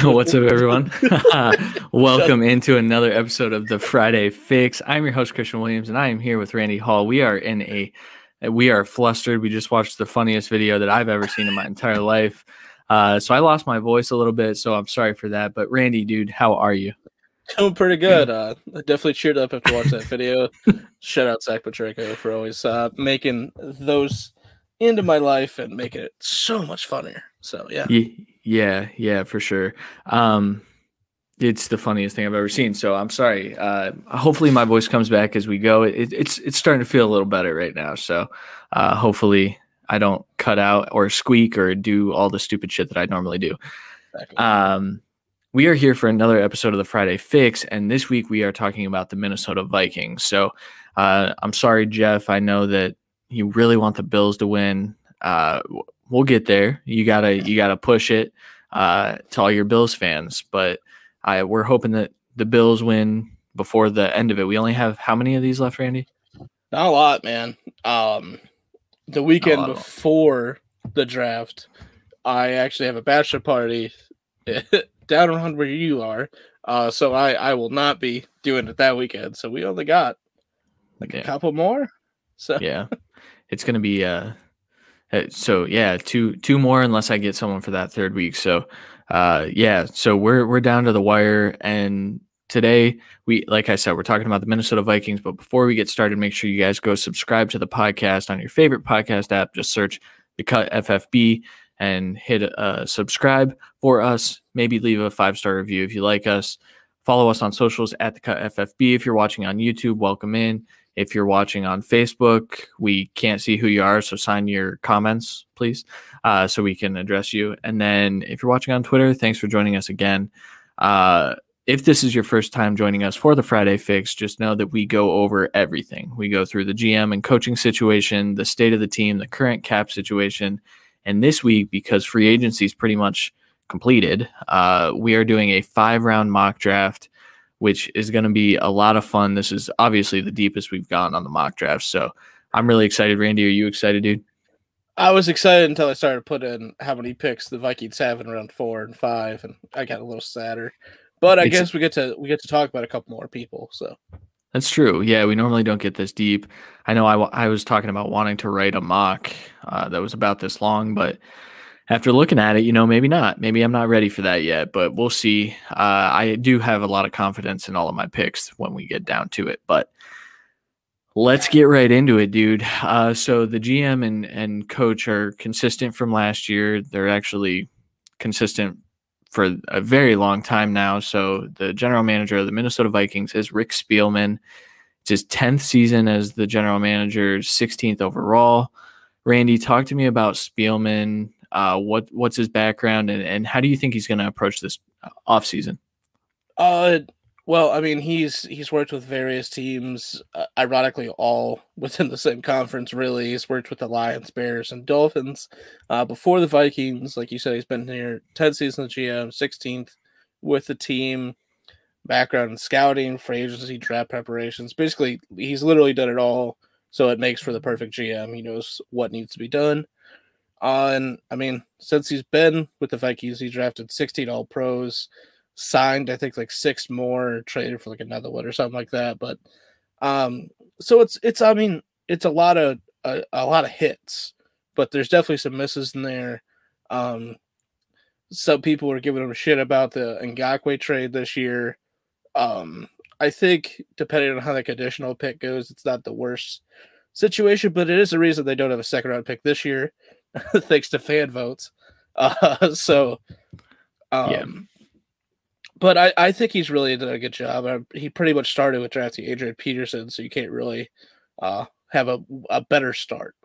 What's up, everyone? Welcome into another episode of the Friday Fix. I'm your host, Christian Williams, and I am here with Randy Hall. We are flustered. We just watched the funniest video that I've ever seen in my entire life. So I lost my voice a little bit, so I'm sorry for that. But Randy, dude, how are you? Doing pretty good. I definitely cheered up after watching that video. Shout out Zach Patrico for always making those into my life and making it so much funnier. So Yeah, for sure. It's the funniest thing I've ever seen. So I'm sorry. Hopefully my voice comes back as we go. It's starting to feel a little better right now. So hopefully I don't cut out or squeak or do all the stupid shit that I normally do. Exactly. We are here for another episode of the Friday Fix, and this week we are talking about the Minnesota Vikings. So I'm sorry, Jeff. I know that you really want the Bills to win. We'll get there. You gotta push it to all your Bills fans, but we're hoping that the Bills win before the end of it. We only have how many of these left, Randy? Not a lot, man. The weekend before the draft, I actually have a bachelor party down around where you are. So I will not be doing it that weekend. So we only got a couple more. So yeah, it's gonna be two more unless I get someone for that third week. So so we're down to the wire, and today like I said, we're talking about the Minnesota Vikings. But before we get started, make sure you guys go subscribe to the podcast on your favorite podcast app. Just search The Cut FFB and hit subscribe for us. Maybe leave a 5-star review if you like us. Follow us on socials at The Cut FFB. If you're watching on YouTube, welcome in. If you're watching on Facebook, we can't see who you are, so sign your comments, please, so we can address you. And then if you're watching on Twitter, thanks for joining us again. If this is your first time joining us for the Friday Fix, just know that we go over everything. We go through the GM and coaching situation, the state of the team, the current cap situation. And this week, because free agency is pretty much completed, we are doing a 5-round mock draft, which is going to be a lot of fun. This is obviously the deepest we've gone on the mock draft. So I'm really excited. Randy, are you excited, dude? I was excited until I started putting how many picks the Vikings have in round 4 and 5, and I got a little sadder. But I guess we get to talk about a couple more people. So that's true. Yeah, we normally don't get this deep. I know I was talking about wanting to write a mock that was about this long, but after looking at it, maybe not. Maybe I'm not ready for that yet, but we'll see. I do have a lot of confidence in all of my picks when we get down to it, but let's get right into it, dude. So the GM and coach are consistent from last year. They're actually consistent for a very long time now. So the general manager of the Minnesota Vikings is Rick Spielman. It's his 10th season as the general manager, 16th overall. Randy, talk to me about Spielman. What's his background, and how do you think he's going to approach this offseason? Well, I mean, he's worked with various teams, ironically, all within the same conference, really. He's worked with the Lions, Bears, and Dolphins. Before the Vikings, like you said, he's been here 10 seasons GM, 16th with the team, background in scouting, free agency, draft preparations. Basically, he's literally done it all, so it makes for the perfect GM. He knows what needs to be done. And I mean, since he's been with the Vikings, he drafted 16 All-Pros, signed I think like 6 more, traded for like another one or something like that. But so it's I mean, it's a lot of hits, but there's definitely some misses in there. Some people were giving him shit about the Ngakoue trade this year. I think depending on how the conditional pick goes, it's not the worst situation, but it is the reason they don't have a 2nd-round pick this year. Thanks to fan votes. But I think he's really done a good job. He pretty much started with drafting Adrian Peterson, so you can't really have a better start.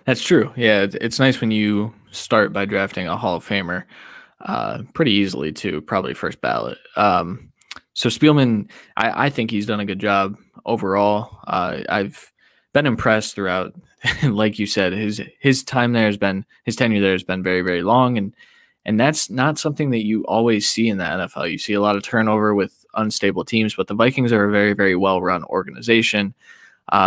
That's true. Yeah, it's nice when you start by drafting a Hall of Famer pretty easily, too, probably first ballot. So Spielman, I think he's done a good job overall. I've been impressed throughout. Like you said, his tenure there has been very, very long, and that's not something that you always see in the NFL. You see a lot of turnover with unstable teams, but the Vikings are a very, very well-run organization,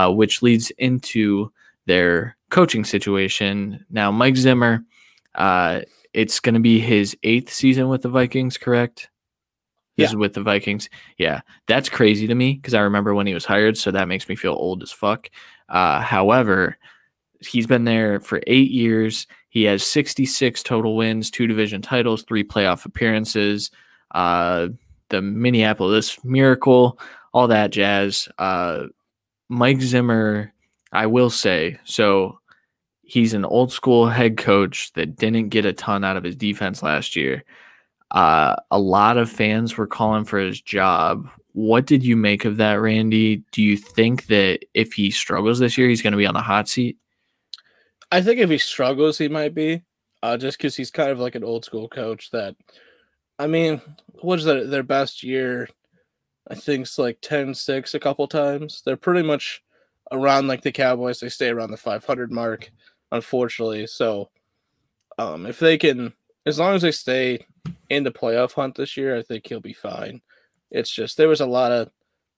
which leads into their coaching situation. Now, Mike Zimmer it's going to be his 8th season with the Vikings, correct? This Yeah. is with the Vikings. Yeah, that's crazy to me because I remember when he was hired, so that makes me feel old as fuck. However, he's been there for 8 years. He has 66 total wins, 2 division titles, 3 playoff appearances, uh, the Minneapolis Miracle, all that jazz. Mike Zimmer, I will say, so he's an old school head coach that didn't get a ton out of his defense last year. A lot of fans were calling for his job. What did you make of that, Randy? Do you think that if he struggles this year, he's going to be on the hot seat? I think if he struggles, he might be, just because he's kind of like an old school coach that, I mean, what is that, their best year? I think it's like 10-6 a couple times. They're pretty much around like the Cowboys. They stay around the 500 mark, unfortunately. So if they can, as long as they stay in the playoff hunt this year, I think he'll be fine. It's just there was a lot of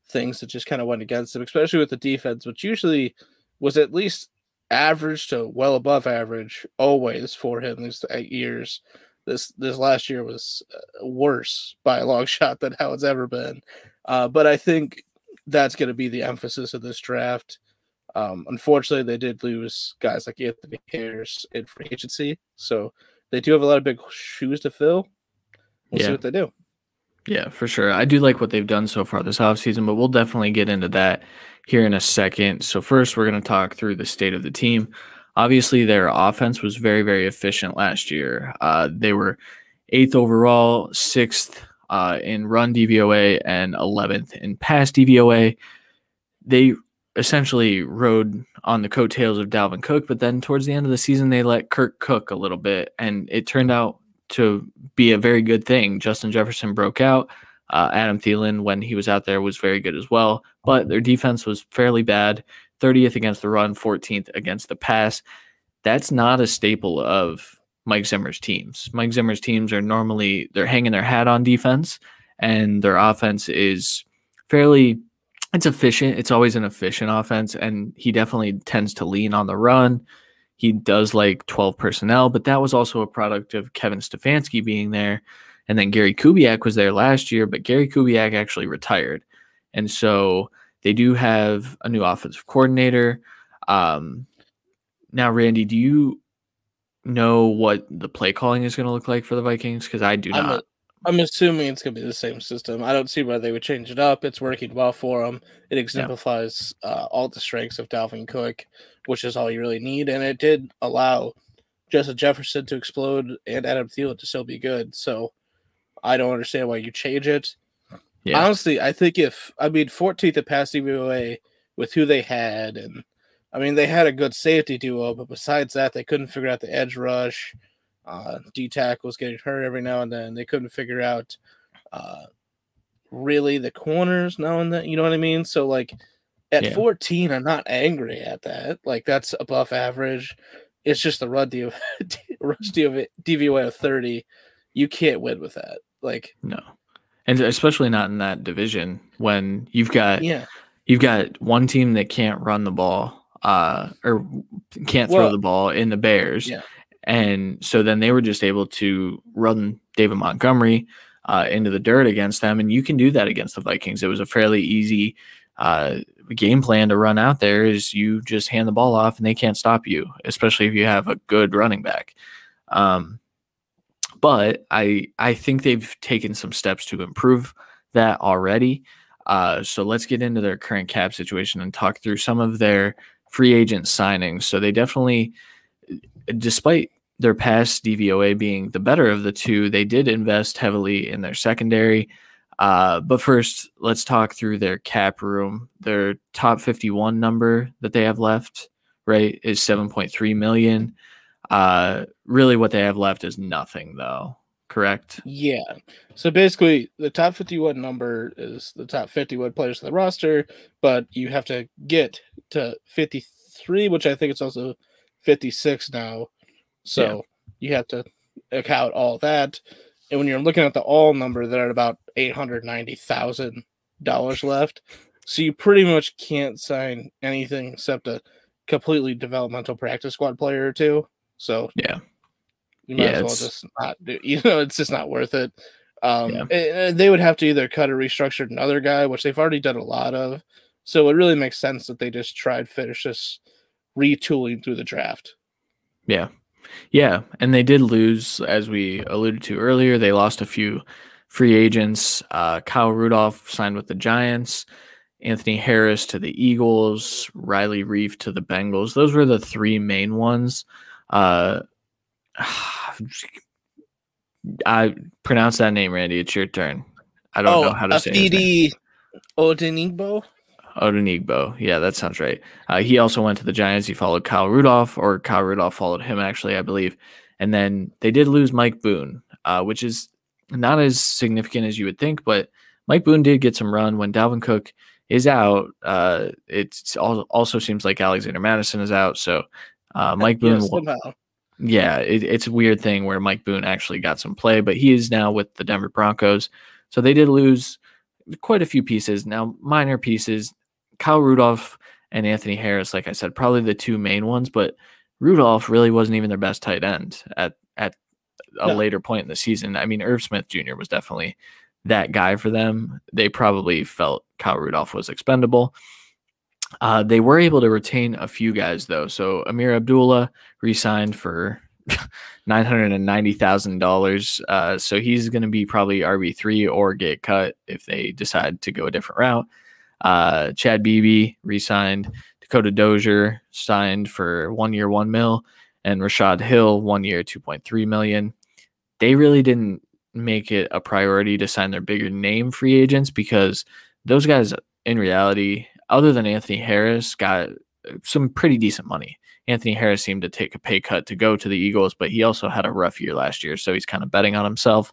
things that just kind of went against him, especially with the defense, which usually was at least average to well above average always for him these 8 years. This last year was worse by a long shot than how it's ever been. But I think that's going to be the emphasis of this draft. Unfortunately, they did lose guys like Anthony Harris in free agency, so they do have a lot of big shoes to fill. We'll see what they do. Yeah, for sure. I do like what they've done so far this offseason, but we'll definitely get into that here in a second. So first, we're going to talk through the state of the team. Obviously, their offense was very, very efficient last year. They were 8th overall, 6th in run DVOA, and 11th in pass DVOA. They essentially rode on the coattails of Dalvin Cook, but then towards the end of the season, they let Kirk cook a little bit, and it turned out to be a very good thing. Justin Jefferson broke out. Adam Thielen, when he was out there, was very good as well, but their defense was fairly bad. 30th against the run, 14th against the pass. That's not a staple of Mike Zimmer's teams. Mike Zimmer's teams are normally, they're hanging their hat on defense, and their offense is fairly, it's efficient. It's always an efficient offense, and he definitely tends to lean on the run. He does like 12 personnel, but that was also a product of Kevin Stefanski being there. And then Gary Kubiak was there last year, but Gary Kubiak actually retired. And so they do have a new offensive coordinator. Now, Randy, do you know what the play calling is going to look like for the Vikings? Because I do not. I'm assuming it's going to be the same system. I don't see why they would change it up. It's working well for them. It exemplifies all the strengths of Dalvin Cook, which is all you really need. And it did allow Justin Jefferson to explode and Adam Thielen to still be good. So I don't understand why you change it. Yeah. Honestly, I think 14th at pass DVOA with who they had, and I mean, they had a good safety duo, but besides that, they couldn't figure out the edge rush. D-tackle was getting hurt every now and then. They couldn't figure out really the corners now and then. You know what I mean? So, like, at 14, I'm not angry at that. Like, that's above average. It's just the run DVOA of 30. You can't win with that. Like, no. And especially not in that division when you've got one team that can't run the ball or can't throw the ball in the Bears. Yeah. And so then they were just able to run David Montgomery into the dirt against them. And you can do that against the Vikings. It was a fairly easy game plan to run out there is you just hand the ball off and they can't stop you, especially if you have a good running back. But I think they've taken some steps to improve that already. So let's get into their current cap situation and talk through some of their free agent signings. So they definitely, despite their pass DVOA being the better of the two, they did invest heavily in their secondary. But first, let's talk through their cap room. Their top 51 number that they have left, right, is $7.3 million. Really what they have left is nothing, though, correct? Yeah. So basically, the top 51 number is the top 51 players on the roster, but you have to get to 53, which I think it's also 56 now. So you have to account all that. And when you're looking at the all number, they're at about $890,000 left. So you pretty much can't sign anything except a completely developmental practice squad player or two. So You might Yeah, as well it's just not do. It's just not worth it. yeah. They would have to either cut or restructure another guy, which they've already done a lot of. So it really makes sense that they just tried finish this retooling through the draft. Yeah. Yeah, and they did lose, as we alluded to earlier. They lost a few free agents. Kyle Rudolph signed with the Giants, Anthony Harris to the Eagles, Riley Reef to the Bengals. Those were the three main ones. Uh, I pronounce that name, Randy. It's your turn. I don't know Oh, how to say his name. Afidi Odenigbo? Odenigbo. Yeah, that sounds right. He also went to the Giants. He followed Kyle Rudolph, or Kyle Rudolph followed him, actually, I believe. And then they did lose Mike Boone, which is not as significant as you would think, but Mike Boone did get some run when Dalvin Cook is out. It also seems like Alexander Madison is out. So Mike Boone, Yes, somehow. yeah, it's a weird thing where Mike Boone actually got some play, but he is now with the Denver Broncos. So they did lose quite a few pieces. Now, minor pieces, Kyle Rudolph and Anthony Harris, like I said, probably the two main ones, but Rudolph really wasn't even their best tight end at a No. later point in the season. I mean, Irv Smith Jr. was definitely that guy for them. They probably felt Kyle Rudolph was expendable. They were able to retain a few guys, though. So Amir Abdullah re-signed for $990,000. So he's going to be probably RB3 or get cut if they decide to go a different route. Chad Beebe re-signed. Dakota Dozier signed for 1 year, $1 million, and Rashad Hill 1 year, $2.3 million. They really didn't make it a priority to sign their bigger name free agents because those guys, in reality, other than Anthony Harris, got some pretty decent money. Anthony Harris seemed to take a pay cut to go to the Eagles, but he also had a rough year last year, so he's kind of betting on himself.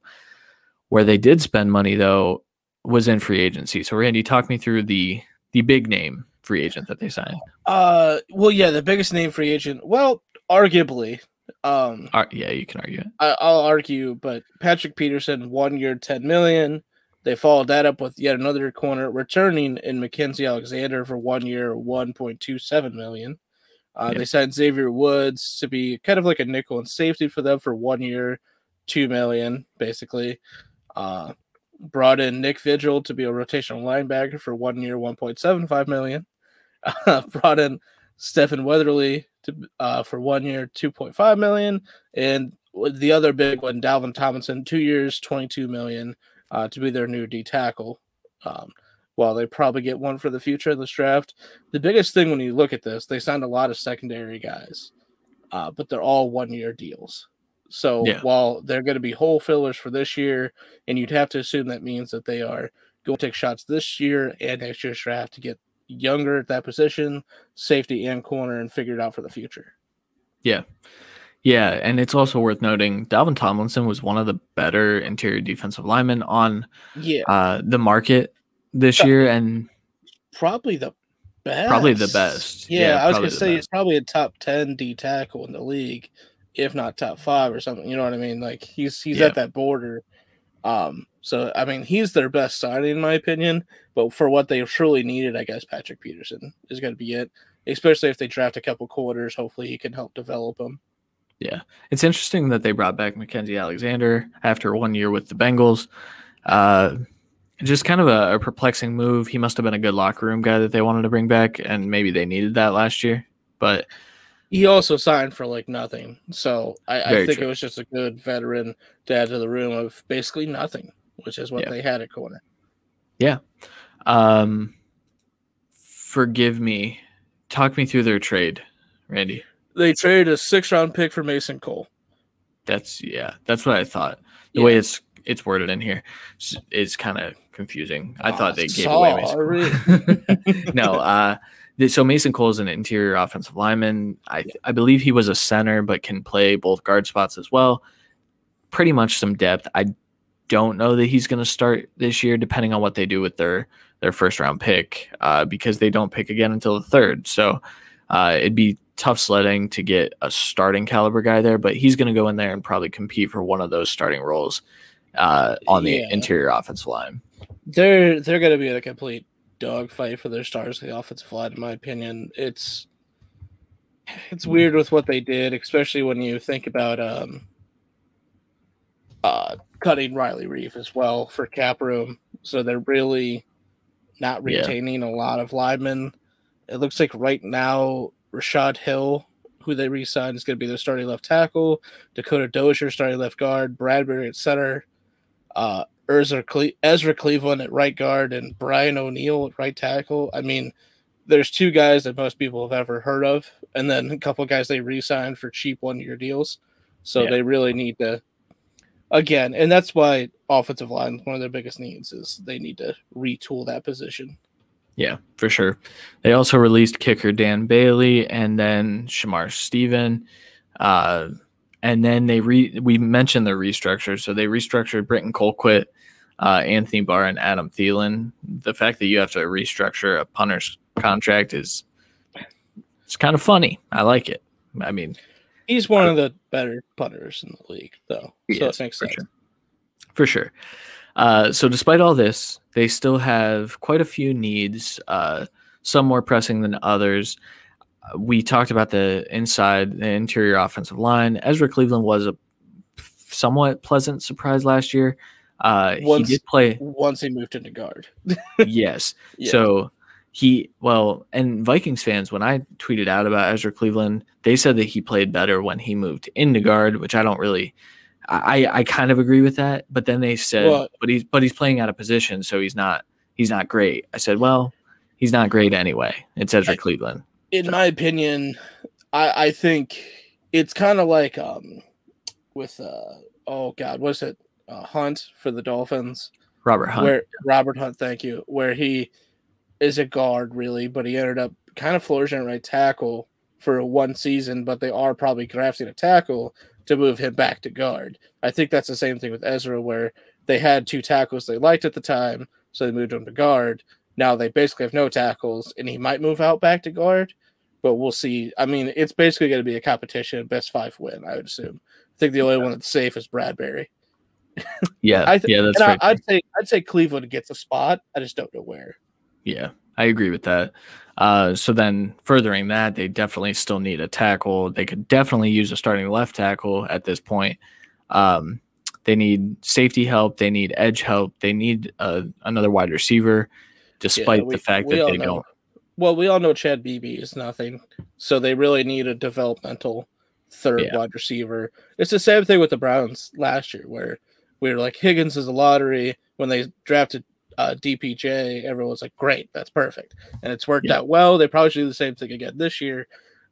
Where they did spend money, though, was in free agency. So, Randy, talk me through the big name free agent that they signed. Well, yeah, the biggest name free agent. Well, arguably. Yeah, you can argue it. I'll argue, but Patrick Peterson, 1 year, $10 million. They followed that up with yet another corner returning in Mackenzie Alexander for 1 year, $1.27 million. Yep. They signed Xavier Woods to be kind of like a nickel and safety for them for 1 year, $2 million, basically. Brought in Nick Vigil to be a rotational linebacker for 1 year, $1.75 million. Brought in Stephen Weatherly for 1 year, $2.5 million, and the other big one, Dalvin Tomlinson, 2 years, $22 million, to be their new D tackle. While they probably get one for the future of this draft, the biggest thing when you look at this, they signed a lot of secondary guys, but they're all 1 year deals. So Yeah. while they're going to be hole fillers for this year, and you'd have to assume that means that they are going to take shots this year and next year's draft to get younger at that position, safety and corner, and figure it out for the future. Yeah. Yeah, and it's also worth noting Dalvin Tomlinson was one of the better interior defensive linemen on the market this year, and probably the best. Probably the best. Yeah, I was going probably to the say best. he's probably a top 10 D tackle in the league, if not top 5 or something. You know what I mean? Like he's at that border. So I mean, he's their best signing in my opinion. But for what they truly needed, I guess Patrick Peterson is going to be it. Especially if they draft a couple quarters, hopefully he can help develop them. Yeah, it's interesting that they brought back Mackenzie Alexander after 1 year with the Bengals. Just kind of a perplexing move. He must have been a good locker room guy that they wanted to bring back, and maybe they needed that last year. But he also signed for like nothing, so I think true. it was just a good veteran to add to the room of basically nothing, which is what they had at corner. Yeah. Forgive me. Talk me through their trade, Randy. They traded a 6th-round pick for Mason Cole. That's what I thought. The way it's worded in here is kind of confusing. I thought they gave away Mason Cole. No, so Mason Cole is an interior offensive lineman. I believe he was a center, but can play both guard spots as well. Pretty much some depth. I don't know that he's going to start this year, depending on what they do with their first round pick, because they don't pick again until the 3rd. So it'd be tough sledding to get a starting caliber guy there, but he's going to go in there and probably compete for one of those starting roles on the interior offensive line. They're going to be a complete dogfight for their stars in the offensive line, in my opinion. It's weird with what they did, especially when you think about cutting Riley Reef as well for cap room. So they're really not Yeah. retaining a lot of linemen. It looks like right now Rashad Hill, who they re-signed, is going to be their starting left tackle. Dakota Dozier starting left guard. Bradbury at center. Ezra Cleveland at right guard and Brian O'Neill at right tackle. I mean, there's two guys that most people have ever heard of, and then a couple of guys they re-signed for cheap one-year deals. So they really need to, again, and that's why offensive line, one of their biggest needs is they need to retool that position. Yeah, for sure. They also released kicker Dan Bailey and then Shamar Stephen. And then we mentioned the restructure. So they restructured Britton Colquitt, Anthony Barr, and Adam Thielen. The fact that you have to restructure a punter's contract it's kind of funny. I like it. I mean, he's one of the better punters in the league, though. So it makes sense. For sure. So despite all this, they still have quite a few needs, some more pressing than others. We talked about the interior offensive line. Ezra Cleveland was a somewhat pleasant surprise last year. He did play once he moved into guard. Yes. Yeah. So and Vikings fans, when I tweeted out about Ezra Cleveland, they said that he played better when he moved into guard, which I don't really I kind of agree with that. But then they said, but he's playing out of position, so he's not great. I said, well, he's not great anyway. It's Ezra Cleveland. In my opinion, I think it's kind of like with what's it? Hunt for the Dolphins. Robert Hunt. Robert Hunt, thank you. Where he is a guard, really, but he ended up kind of flourishing at right tackle for one season, but they are probably drafting a tackle to move him back to guard. I think that's the same thing with Ezra, where they had two tackles they liked at the time, so they moved him to guard. Now they basically have no tackles, and he might move out back to guard, but we'll see. I mean, it's basically going to be a competition, best 5 win, I would assume. I think the only one that's safe is Bradbury. Yeah, that's right. I'd say Cleveland gets a spot. I just don't know where. Yeah, I agree with that. So then furthering that, they definitely still need a tackle. They could definitely use a starting left tackle at this point. They need safety help. They need edge help. They need another wide receiver, despite the fact that they don't. Well, we all know Chad Beebe is nothing, so they really need a developmental third wide receiver. It's the same thing with the Browns last year, where we were like, Higgins is a lottery. When they drafted DPJ, everyone was like, great, that's perfect. And it's worked out well. They probably should do the same thing again this year.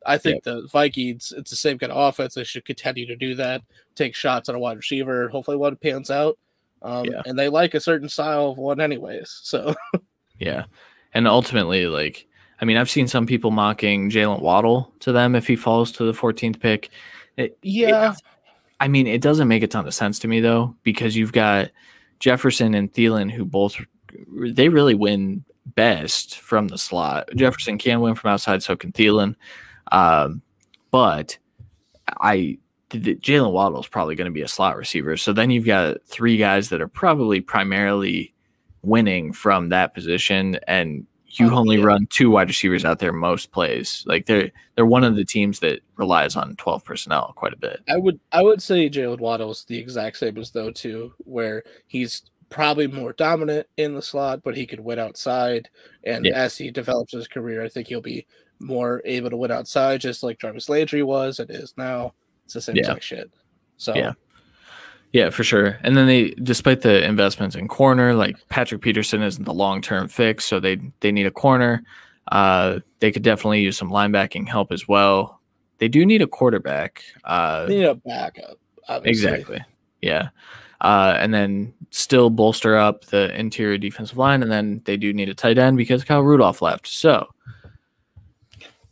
I think the Vikings, it's the same kind of offense. They should continue to do that, take shots on a wide receiver, hopefully one pans out. And they like a certain style of one anyways. So yeah. And ultimately, I've seen some people mocking Jalen Waddle to them if he falls to the 14th pick. It doesn't make a ton of sense to me, though, because you've got Jefferson and Thielen, who they really win best from the slot. Jefferson can win from outside, so can Thielen. But Jalen Waddle is probably going to be a slot receiver. So then you've got 3 guys that are probably primarily winning from that position, and you only run 2 wide receivers out there most plays. They're one of the teams that relies on 12 personnel quite a bit. I would say Jalen Waddle is the exact same as though too, where he's probably more dominant in the slot, but he could win outside. And as he develops his career, I think he'll be more able to win outside, just like Jarvis Landry was and is now. It's the same exact shit. So yeah, for sure. And then despite the investments in corner, like Patrick Peterson isn't the long-term fix, so they need a corner. They could definitely use some linebacking help as well. They do need a quarterback. They need a backup, obviously. Exactly. Yeah. And then still bolster up the interior defensive line, and then they do need a tight end because Kyle Rudolph left. So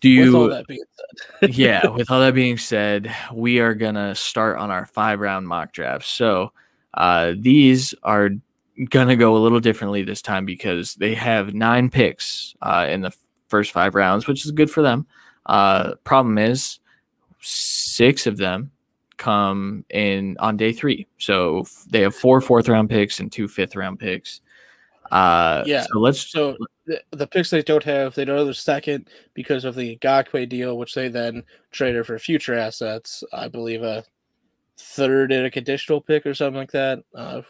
with all that being said. With all that being said, we are going to start on our 5-round mock drafts. So these are going to go a little differently this time because they have 9 picks in the first 5 rounds, which is good for them. Problem is 6 of them come in on day 3. So they have 4 4th-round picks and 2 5th-round picks. So the picks they don't have the second because of the Ngakoue deal, which they then traded for future assets. I believe third and a conditional pick or something like that.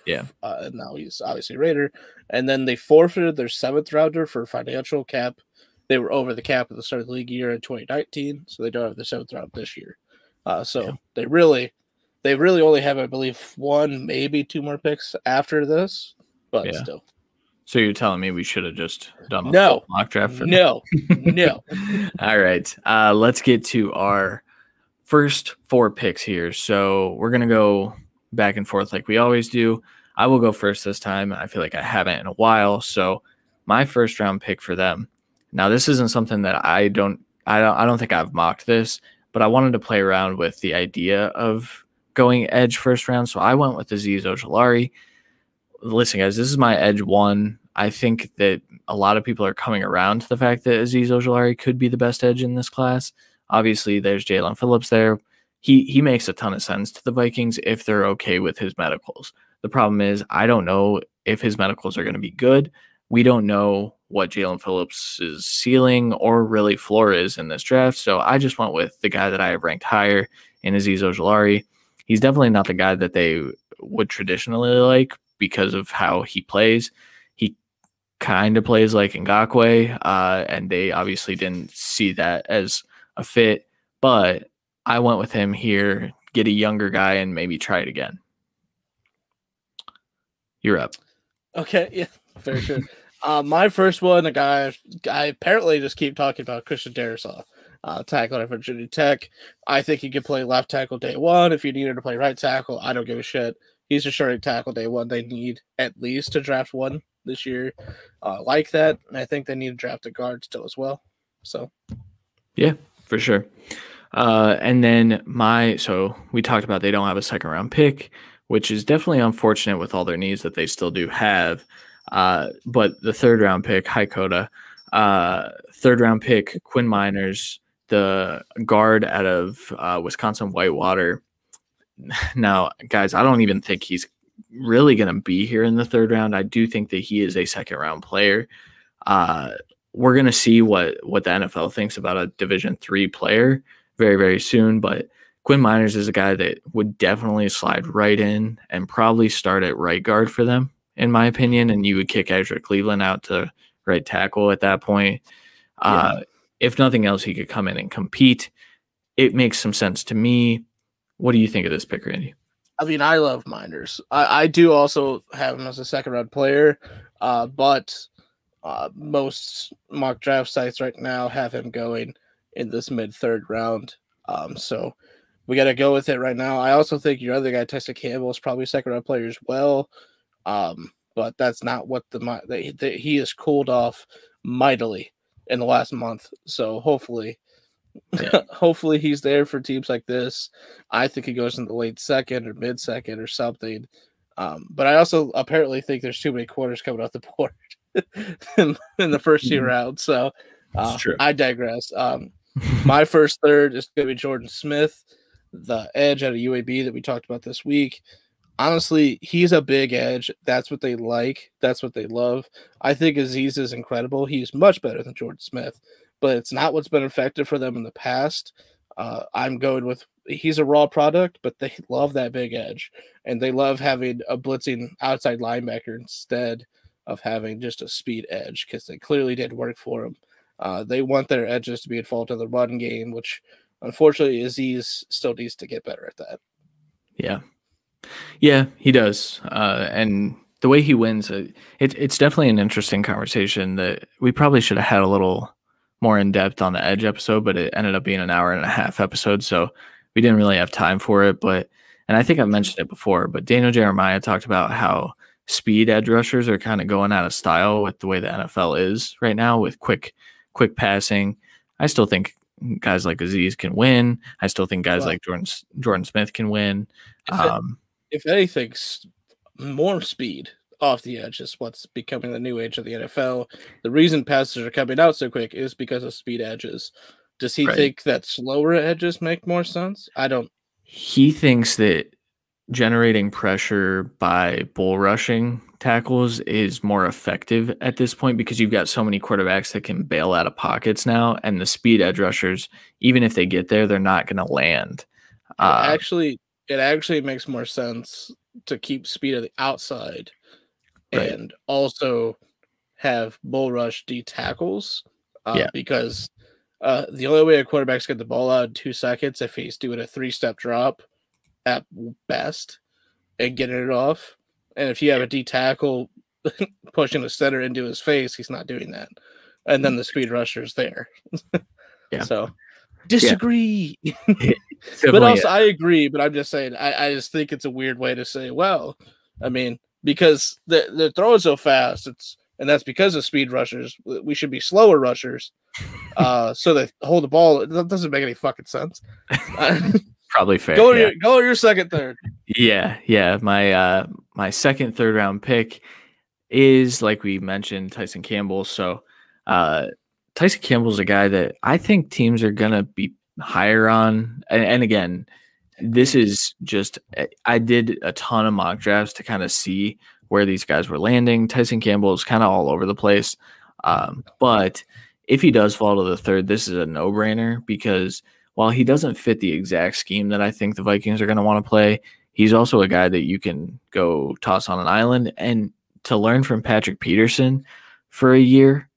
Yeah. And now he's obviously a Raider. And then they forfeited their seventh rounder for financial cap. They were over the cap at the start of the league year in 2019, so they don't have the seventh round this year. Yeah. So they really only have, I believe, one, maybe two more picks after this, but Yeah. still. So you're telling me we should have just done a full No, mock draft for no, them? no. All right. Let's get to our first four picks here. So we're going to go back and forth like we always do. I will go first this time. I feel like I haven't in a while. So my first round pick for them. Now this isn't something that I don't think I've mocked this, but I wanted to play around with the idea of going edge first round. So I went with Azeez Ojulari. Listen, guys, this is my edge one. I think that a lot of people are coming around to the fact that Azeez Ojulari could be the best edge in this class. Obviously, there's Jalen Phillips there. He makes a ton of sense to the Vikings if they're okay with his medicals. The problem is I don't know if his medicals are going to be good. We don't know what Jalen Phillips' ceiling or really floor is in this draft. So I just went with the guy that I have ranked higher in Azeez Ojulari. He's definitely not the guy that they would traditionally like because of how he plays. He kind of plays like Ngakoue, and they obviously didn't see that as a fit. But I went with him here, get a younger guy, and maybe try it again. You're up. Okay, yeah, very sure. My first one, a guy I apparently just keep talking about, Christian Darrisaw, tackle at Virginia Tech. I think he could play left tackle day one. If you needed to play right tackle, I don't give a shit. He's a starting tackle day one. They need at least to draft one this year like that. And I think they need to draft a guard still as well. So, yeah, for sure. And then so we talked about they don't have a second round pick, which is definitely unfortunate with all their needs that they still do have. But the third round pick, Haikoda, third round pick, Quinn Miners, the guard out of Wisconsin Whitewater. Now, guys, I don't even think he's really going to be here in the third round. I do think that he is a second round player. We're going to see what the NFL thinks about a Division III player very, very soon. But Quinn Miners is a guy that would definitely slide right in and probably start at right guard for them, in my opinion. And you would kick Ezra Cleveland out to right tackle at that point. If nothing else, he could come in and compete. It makes some sense to me. What do you think of this pick, Randy? I mean, I love Miners. I do also have him as a second round player, but most mock draft sites right now have him going in this mid third round. So we got to go with it right now. I also think your other guy, Tyson Campbell, is probably a second round player as well. But that's not what he has cooled off mightily in the last month. So hopefully he's there for teams like this. I think he goes in the late second or mid second or something. But I also apparently think there's too many corners coming off the board in the first two rounds. So I digress. My first third is going to be Jordan Smith, the edge out of UAB that we talked about this week. Honestly, he's a big edge. That's what they like. That's what they love. I think Azeez is incredible. He's much better than Jordan Smith, but it's not what's been effective for them in the past. I'm going with he's a raw product, but they love that big edge, and they love having a blitzing outside linebacker instead of having just a speed edge because they clearly did work for them. They want their edges to be at fault of the run game, which unfortunately Azeez still needs to get better at that. Yeah, he does. And the way he wins, it's definitely an interesting conversation that we probably should have had a little more in depth on the Edge episode, but it ended up being an hour and a half episode, so we didn't really have time for it. And I think I've mentioned it before, but Daniel Jeremiah talked about how speed edge rushers are kind of going out of style with the way the NFL is right now with quick passing. I still think guys like Azeez can win. I still think guys like Jordan Smith can win. If anything, more speed off the edge is what's becoming the new age of the NFL. The reason passes are coming out so quick is because of speed edges. Does he think that slower edges make more sense? I don't. He thinks that generating pressure by bull rushing tackles is more effective at this point because you've got so many quarterbacks that can bail out of pockets now, and the speed edge rushers, even if they get there, they're not going to land. Actually, it actually makes more sense to keep speed of the outside Right. and also have bull rush D tackles Yeah. because the only way a quarterback's get the ball out in 2 seconds if he's doing a 3-step drop at best and getting it off. And if you have a D tackle pushing the center into his face, he's not doing that. And then the speed rusher's there. Yeah. So Yeah. disagree. It's But definitely also I agree, but I'm just saying I just think it's a weird way to say, well, I mean, because they're throwing so fast, and that's because of speed rushers. We should be slower rushers. So they hold the ball. That doesn't make any fucking sense. probably fair. Yeah. Go to your second, third. Yeah. Yeah. My second, third round pick is, like we mentioned, Tyson Campbell. So Tyson Campbell's a guy that I think teams are gonna be higher on. And again, this is just I did a ton of mock drafts to kind of see where these guys were landing. Tyson Campbell is kind of all over the place. But if he does fall to the third, this is a no-brainer because while he doesn't fit the exact scheme that I think the Vikings are going to want to play, he's also a guy that you can go toss on an island. And to learn from Patrick Peterson for a year,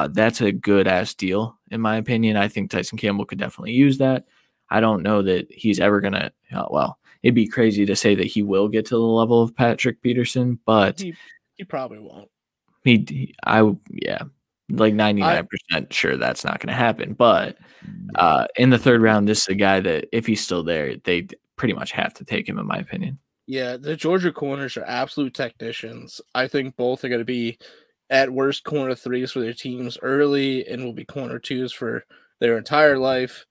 that's a good ass deal, in my opinion. I think Tyson Campbell could definitely use that. I don't know that he's ever going to, well, it'd be crazy to say that he will get to the level of Patrick Peterson, but He probably won't. yeah, like 99% sure that's not going to happen. But in the third round, this is a guy that if he's still there, they pretty much have to take him, in my opinion. Yeah, the Georgia corners are absolute technicians. I think both are going to be at worst corner threes for their teams early and will be corner twos for their entire life,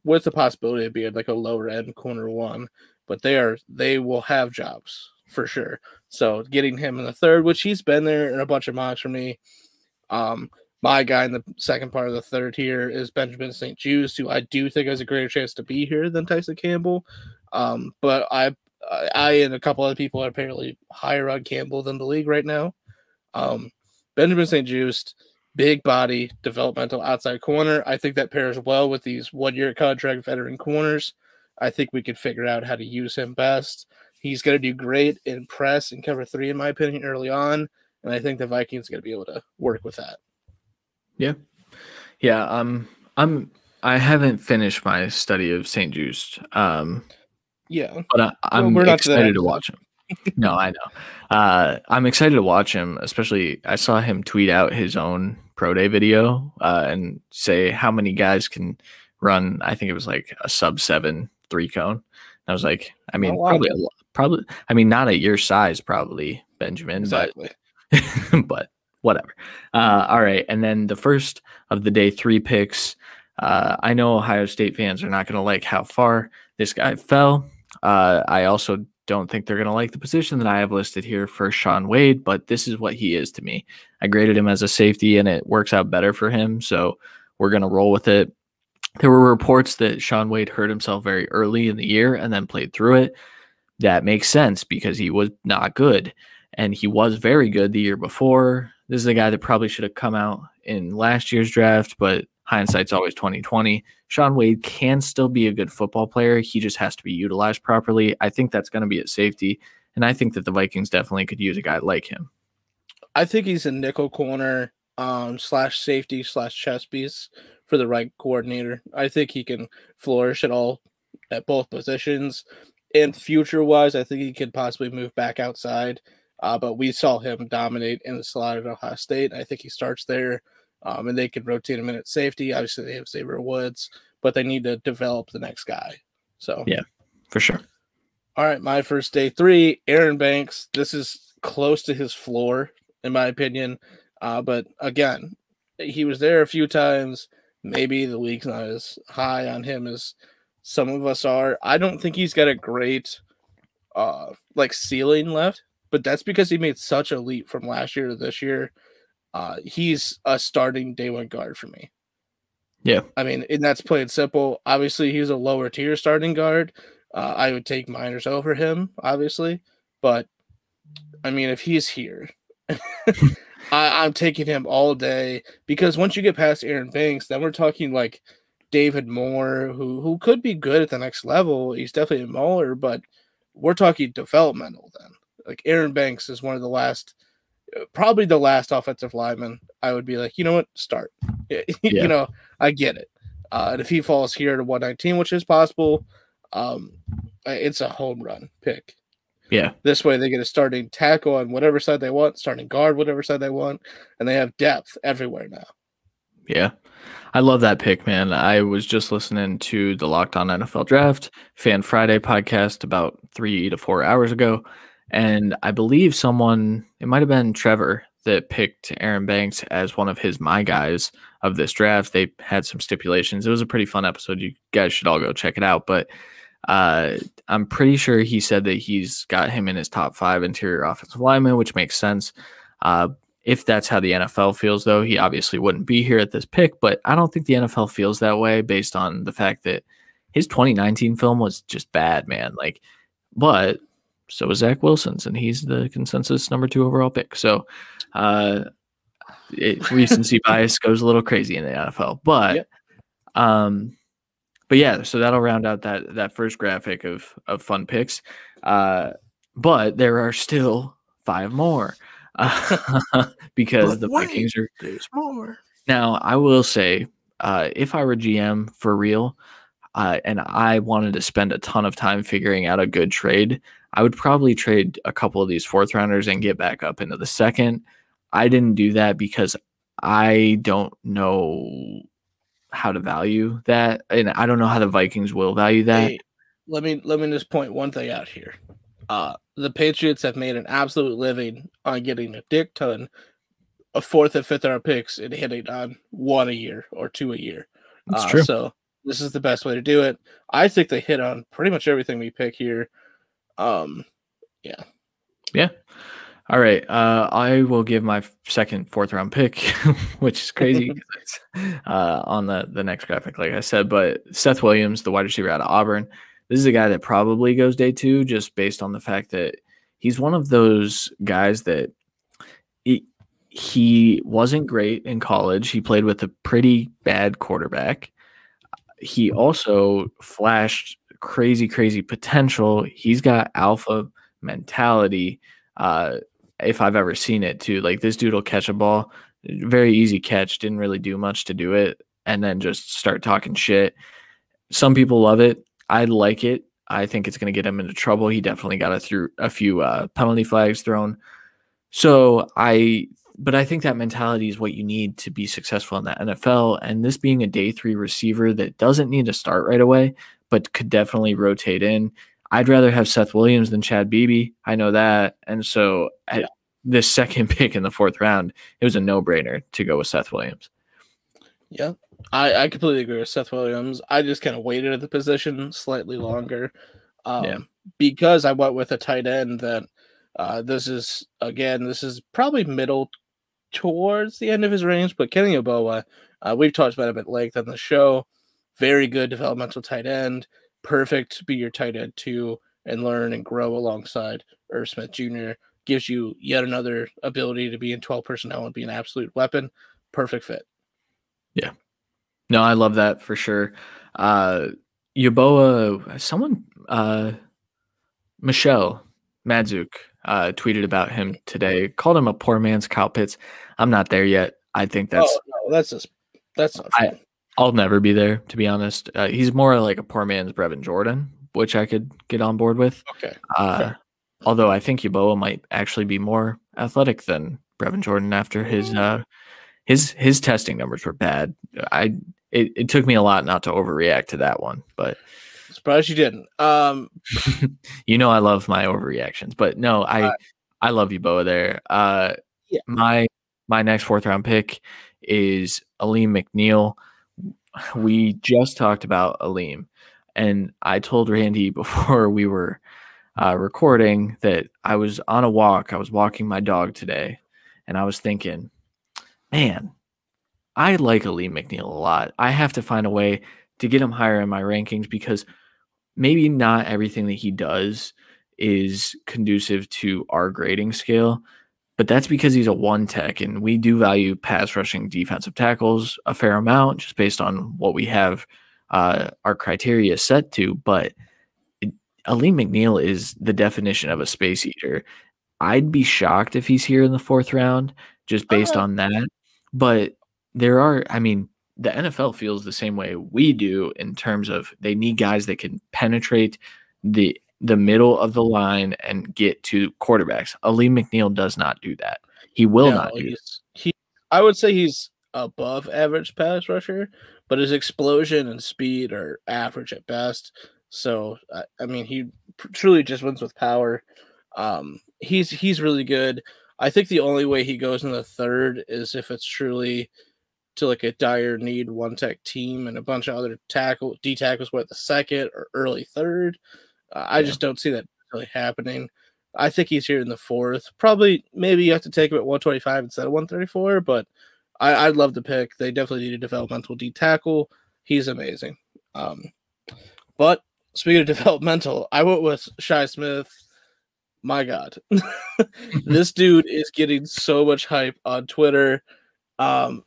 with the possibility of being like a lower end corner one. But they will have jobs for sure. So getting him in the third, which he's been there in a bunch of mocks for me. My guy in the second part of the third here is Benjamin St. Juste, who I do think has a greater chance to be here than Tyson Campbell. But I and a couple other people are apparently higher on Campbell than the league right now. Benjamin St. Juste, big body, developmental outside corner. I think that pairs well with these 1-year contract veteran corners. I think we can figure out how to use him best. He's going to do great in press and cover 3, in my opinion, early on. And I think the Vikings are going to be able to work with that. Yeah. Yeah. I haven't finished my study of St. Juste. Yeah. But I'm excited to watch him. No, I know. I'm excited to watch him, especially I saw him tweet out his own pro day video and say how many guys can run. I think it was like a sub-7 3-cone. And I was like, I mean, probably, I mean, not at your size, probably, Benjamin, exactly. but whatever. All right. And then the first of the day 3 picks. I know Ohio State fans are not going to like how far this guy fell. I also don't think they're going to like the position that I have listed here for Shaun Wade, but this is what he is to me. I graded him as a safety and it works out better for him. So we're going to roll with it. There were reports that Shaun Wade hurt himself very early in the year and then played through it. That makes sense because he was not good and he was very good the year before. This is a guy that probably should have come out in last year's draft, but hindsight's always 2020. Shaun Wade can still be a good football player. He just has to be utilized properly. I think that's going to be at safety, and I think that the Vikings definitely could use a guy like him. I think he's a nickel corner slash safety slash chess piece for the right coordinator. I think he can flourish at both positions. And future-wise, I think he could possibly move back outside. But we saw him dominate in the slot at Ohio State. I think he starts there. And they could rotate him in at safety. Obviously, they have Xavier Woods, but they need to develop the next guy. So yeah, for sure. All right, my first day 3, Aaron Banks. This is close to his floor, in my opinion. But again, he was there a few times. Maybe the league's not as high on him as some of us are. I don't think he's got a great ceiling left, but that's because he made such a leap from last year to this year. He's a starting day 1 guard for me. Yeah. I mean, and that's plain simple. Obviously, he's a lower tier starting guard. I would take Miners over him, obviously. But, I mean, if he's here, I'm taking him all day. Because once you get past Aaron Banks, then we're talking like David Moore, who could be good at the next level. He's definitely a mauler, but we're talking developmental then. Like Aaron Banks is one of the last, probably the last offensive lineman. I would be like, you know what, start. You Yeah. know, I get it. And if he falls here to 119, which is possible, it's a home run pick. Yeah. This way, they get a starting tackle on whatever side they want, starting guard whatever side they want, and they have depth everywhere now. Yeah. I love that pick, man. I was just listening to the Locked On NFL Draft Fan Friday podcast about 3 to 4 hours ago. And I believe it might have been Trevor, that picked Aaron Banks as one of my guys of this draft. They had some stipulations. It was a pretty fun episode. You guys should all go check it out. But I'm pretty sure he said that he's got him in his top 5 interior offensive linemen, which makes sense. If that's how the NFL feels, though, he obviously wouldn't be here at this pick, but I don't think the NFL feels that way based on the fact that his 2019 film was just bad, man. But so was Zach Wilson's, and he's the consensus number 2 overall pick. So recency bias goes a little crazy in the NFL. But yeah, so that'll round out that first graphic of fun picks. But there are still 5 more. Because the Vikings are. There's more. Now, I will say, if I were GM for real, and I wanted to spend a ton of time figuring out a good trade, I would probably trade a couple of these 4th rounders and get back up into the 2nd. I didn't do that because I don't know how to value that, and I don't know how the Vikings will value that. Hey, let me just point one thing out here. The Patriots have made an absolute living on getting a dick ton of 4th and 5th round picks and hitting on 1 a year or 2 a year. That's true. So this is the best way to do it. I think they hit on pretty much everything we pick here. Yeah. All right. I will give my 2nd 4th round pick, which is crazy because it's on the next graphic, like I said. But Seth Williams, the wide receiver out of Auburn, this is a guy that probably goes day 2 just based on the fact that he's one of those guys that he wasn't great in college. He played with a pretty bad quarterback. He also flashed crazy potential. He's got alpha mentality. If I've ever seen it too, like this dude will catch a ball, very easy catch, didn't really do much to do it, and then just start talking shit. Some people love it. I like it. I think it's going to get him into trouble. He definitely got a few penalty flags thrown. But I think that mentality is what you need to be successful in the NFL. And this being a day 3 receiver that doesn't need to start right away, but could definitely rotate in. I'd rather have Seth Williams than Chad Beebe. I know that. And so at this 2nd pick in the 4th round, it was a no-brainer to go with Seth Williams. Yeah, I completely agree with Seth Williams. I just kind of waited at the position slightly longer because I went with a tight end that this is probably middle towards the end of his range, but Kenny Yeboah, we've talked about him at length on the show. Very good developmental tight end. Perfect to be your tight end 2 and learn and grow alongside Irv Smith Jr. Gives you yet another ability to be in 12 personnel and be an absolute weapon. Perfect fit. Yeah. No, I love that for sure. Yeboah, someone, Michelle Madzuk, tweeted about him today, called him a poor man's Kyle Pitts. I'm not there yet. I think that's that's not fair. I'll never be there, to be honest. He's more like a poor man's Brevin Jordan, which I could get on board with. Okay. Although I think Yeboah might actually be more athletic than Brevin Jordan after his testing numbers were bad. It took me a lot not to overreact to that one, but surprised you didn't. You know I love my overreactions, but no, I love Yeboah there. My next 4th round pick is Aleem McNeil. We just talked about Aleem, and I told Randy before we were recording that I was on a walk. I was walking my dog today, and I was thinking, man, I like Aleem McNeil a lot. I have to find a way to get him higher in my rankings because maybe not everything that he does is conducive to our grading scale, but that's because he's a one tech, and we do value pass rushing defensive tackles a fair amount just based on what we have our criteria set to. But Ali McNeil is the definition of a space eater. I'd be shocked if he's here in the fourth round just based Uh, on that. But there are, I mean, the NFL feels the same way we do in terms of they need guys that can penetrate the middle of the line and get to quarterbacks. Ali McNeil does not do that. He will no, not do that. he. I would say he's above average pass rusher, but his explosion and speed are average at best. So I mean, he truly just wins with power. He's really good. I think the only way he goes in the third is if it's truly to like a dire need one tech team and a bunch of other D tackles went the second or early third. I Yeah. just don't see that really happening. I think he's here in the fourth. Probably, maybe you have to take him at 125 instead of 134, but I'd love the pick. They definitely need a developmental D tackle. He's amazing. But speaking of developmental, I went with Shi Smith. My God, this dude is getting so much hype on Twitter.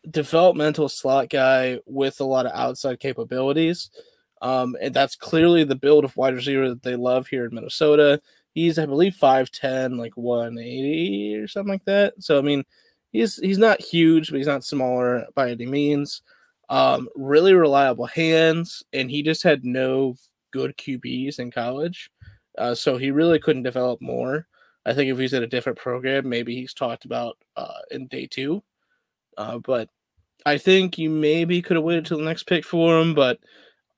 Developmental slot guy with a lot of outside capabilities. And that's clearly the build of wide receiver that they love here in Minnesota. He's, I believe, 5'10", like 180 or something like that. So, I mean, he's not huge, but he's not smaller by any means. Really reliable hands, and he just had no good QBs in college. So he really couldn't develop more. I think if he's at a different program, maybe he's talked about in day two. But I think you maybe could have waited till the next pick for him, but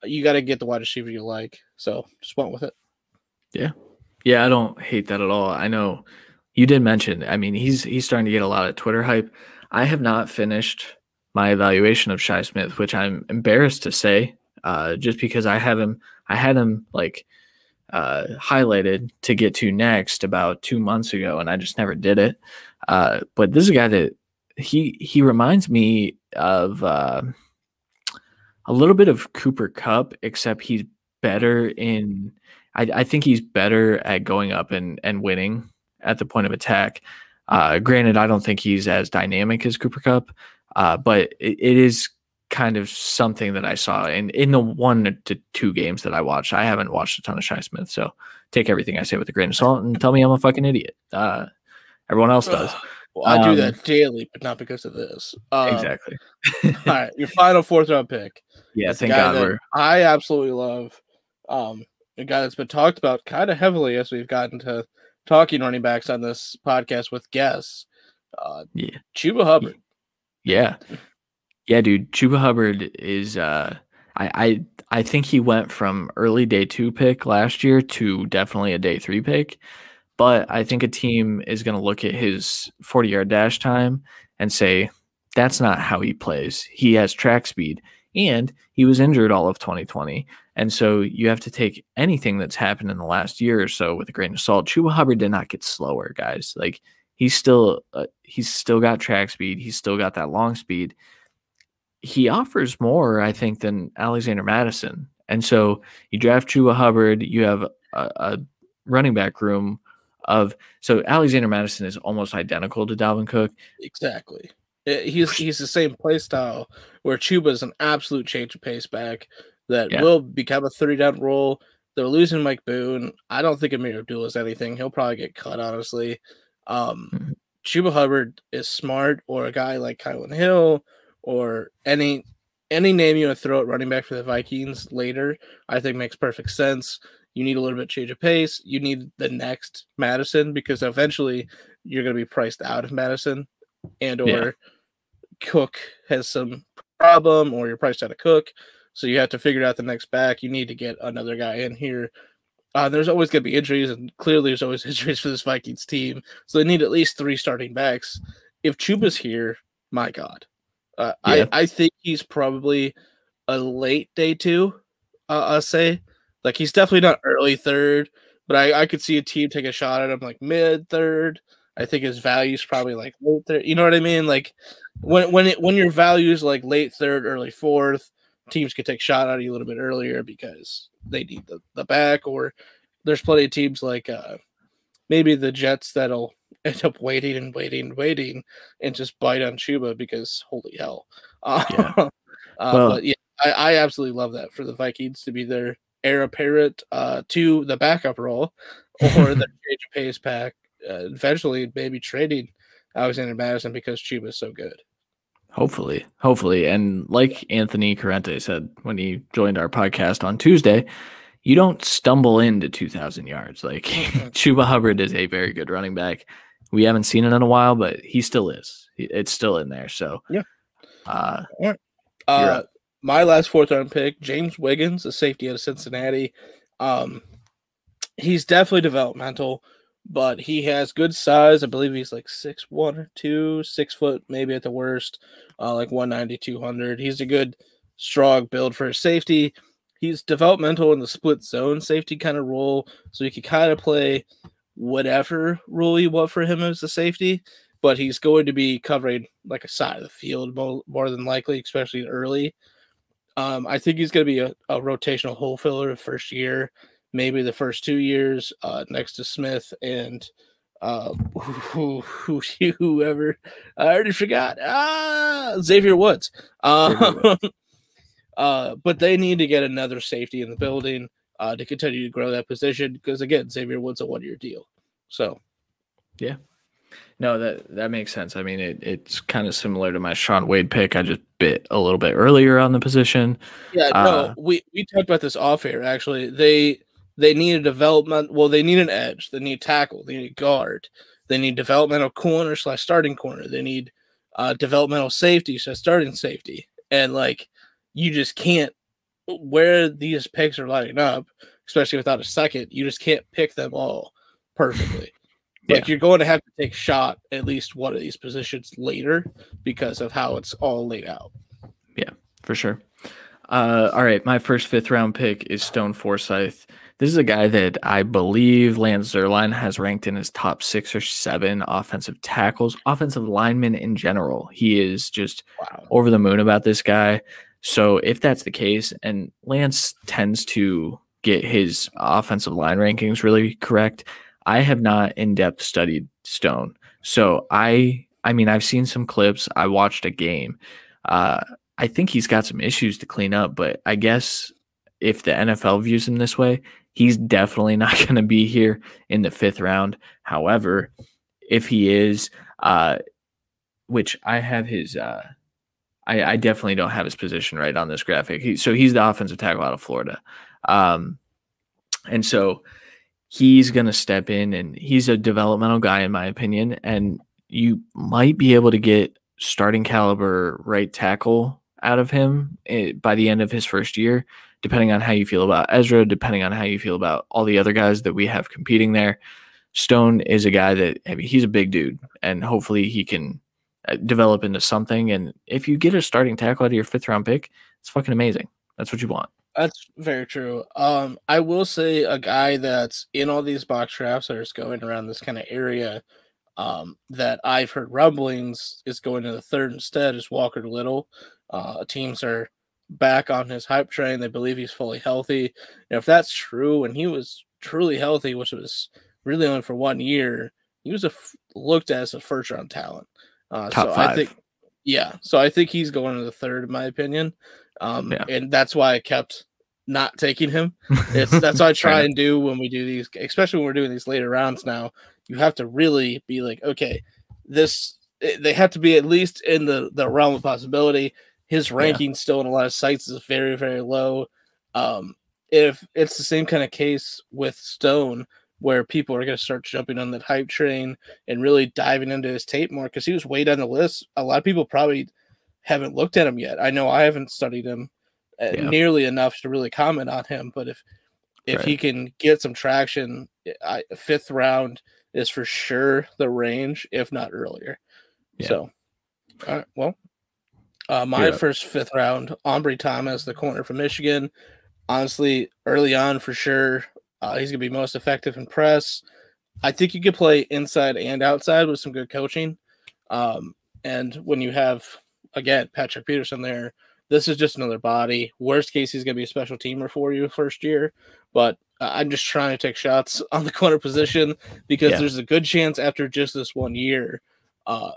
you got to get the wide receiver you like. So just went with it. Yeah. Yeah, I don't hate that at all. I know you did mention, I mean, he's starting to get a lot of Twitter hype. I have not finished my evaluation of Shi Smith, which I'm embarrassed to say, just because I had him like highlighted to get to next about 2 months ago, and I just never did it. But this is a guy that he reminds me of a little bit of Cooper Kupp, except he's better in. I think he's better at going up and winning at the point of attack. Granted, I don't think he's as dynamic as Cooper Kupp, but it is kind of something that I saw in the 1 to 2 games that I watched. I haven't watched a ton of Shi Smith, so take everything I say with a grain of salt and tell me I'm a fucking idiot. Everyone else does. Well, I do that daily, but not because of this. Exactly. All right, your final fourth round pick. Yeah, It's a thank guy God that I absolutely love. A guy that's been talked about kind of heavily as we've gotten to talking running backs on this podcast with guests. Yeah. Chuba Hubbard. Yeah. Yeah, dude. Chuba Hubbard is I think he went from early day 2 pick last year to definitely a day 3 pick. But I think a team is going to look at his 40-yard dash time and say, that's not how he plays. He has track speed, and he was injured all of 2020. And so you have to take anything that's happened in the last year or so with a grain of salt. Chuba Hubbard did not get slower, guys. Like he's still got track speed. He's still got that long speed. He offers more, I think, than Alexander Madison. And so you draft Chuba Hubbard. You have a running back room so Alexander Madison is almost identical to Dalvin Cook. Exactly. He's the same play style where Chuba is an absolute change of pace back that will become a 30-down role. They're losing Mike Boone. I don't think Amir Abdullah is anything. He'll probably get cut, honestly. Chuba Hubbard is smart, or a guy like Kylan Hill, or any name you want to throw at running back for the Vikings later, I think makes perfect sense. You need a little bit of change of pace. You need the next Madison, because eventually you're going to be priced out of Madison, and or Cook has some problem, or you're priced out of Cook. So you have to figure out the next back. You need to get another guy in here. There's always going to be injuries, and clearly there's always injuries for this Vikings team. So they need at least 3 starting backs. If Chuba's here, my God. I think he's probably a late day 2, I'll say. Like, he's definitely not early third, but I could see a team take a shot at him like mid third. I think his value is probably like late third. You know what I mean? Like, when your value is like late third, early fourth, teams could take a shot at you a little bit earlier because they need the back. Or there's plenty of teams like maybe the Jets that'll end up waiting and waiting and waiting and just bite on Chuba because holy hell. Yeah. But Well, yeah, I absolutely love that for the Vikings to be their heir apparent to the backup role or the change of pace pack. Eventually, maybe trading Alexander Madison because Chuba is so good. hopefully. And like Anthony Corrente said when he joined our podcast on Tuesday, you don't stumble into 2,000 yards. Like Mm-mm. Chuba Hubbard is a very good running back. We haven't seen it in a while, but he still is. It's still in there. So Yeah. uh, All right. you're up. My last fourth round pick, James Wiggins, a safety out of Cincinnati. Um, he's definitely developmental, but he has good size. I believe he's like 6'1" or 2, 6 foot, maybe at the worst, like 190, 200. He's a good, strong build for a safety. He's developmental in the split zone safety kind of role, so he can kind of play whatever role you want for him as a safety, but he's going to be covering like a side of the field more than likely, especially early. I think he's going to be a rotational hole filler the first year, maybe the first 2 years, next to Smith and whoever. I already forgot. Xavier Woods. But they need to get another safety in the building to continue to grow that position because, again, Xavier Woods a 1-year deal. So, Yeah. No, that makes sense. I mean, it's kind of similar to my Sean Wade pick. I just bit a little bit earlier on the position. yeah, no, we talked about this off air. Actually, they need a development. Well, they need an edge. They need tackle. They need guard. They need developmental corner / starting corner. They need developmental safety / starting safety. And like, you just can't where these picks are lining up, especially without a second. You just can't pick them all perfectly. Like you're going to have to take shot at least one of these positions later because of how it's all laid out. Yeah, for sure. All right, my first 5th-round pick is Stone Forsyth. This is a guy that I believe Lance Zierlein has ranked in his top 6 or 7 offensive tackles, offensive linemen in general. He is just over the moon about this guy. So if that's the case, and Lance tends to get his offensive line rankings really correct, I have not in-depth studied Stone. So I mean, I've seen some clips. I watched a game. I think he's got some issues to clean up, but I guess if the NFL views him this way, he's definitely not going to be here in the 5th round. However, if he is, which I have his, I definitely don't have his position right on this graphic. So he's the offensive tackle out of Florida. And so he's going to step in, and he's a developmental guy, in my opinion, and you might be able to get starting caliber right tackle out of him by the end of his first year, depending on how you feel about Ezra, depending on how you feel about all the other guys that we have competing there. Stone is a guy that, I mean, he's a big dude, and hopefully he can develop into something. And if you get a starting tackle out of your 5th-round pick, it's fucking amazing. That's what you want. That's very true. I will say a guy that's in all these box drafts that is going around this kind of area that I've heard rumblings is going to the 3rd instead is Walker Little. Teams are back on his hype train. They believe he's fully healthy. And if that's true, and he was truly healthy, which was really only for 1 year, he was looked at as a 1st-round talent. Top so 5. I think, so I think he's going to the 3rd, in my opinion. And that's why I kept not taking him. That's what I try and do when we do these, especially when we're doing these later rounds now. You have to really be like, okay, they have to be at least in the realm of possibility. His ranking still in a lot of sites is very, very low. If it's the same kind of case with Stone, where people are going to start jumping on that hype train and really diving into his tape more, because he was way down the list. A lot of people probably haven't looked at him yet. I know I haven't studied him nearly enough to really comment on him, but if he can get some traction, 5th round is for sure the range, if not earlier. So, all right, well, my first 5th round, Ambry Thomas, the corner from Michigan. Honestly, early on for sure, he's going to be most effective in press. I think you could play inside and outside with some good coaching. And when you have, again, Patrick Peterson there, this is just another body. Worst case, he's going to be a special teamer for you first year. But I'm just trying to take shots on the corner position because Yeah, there's a good chance after just this 1 year, uh,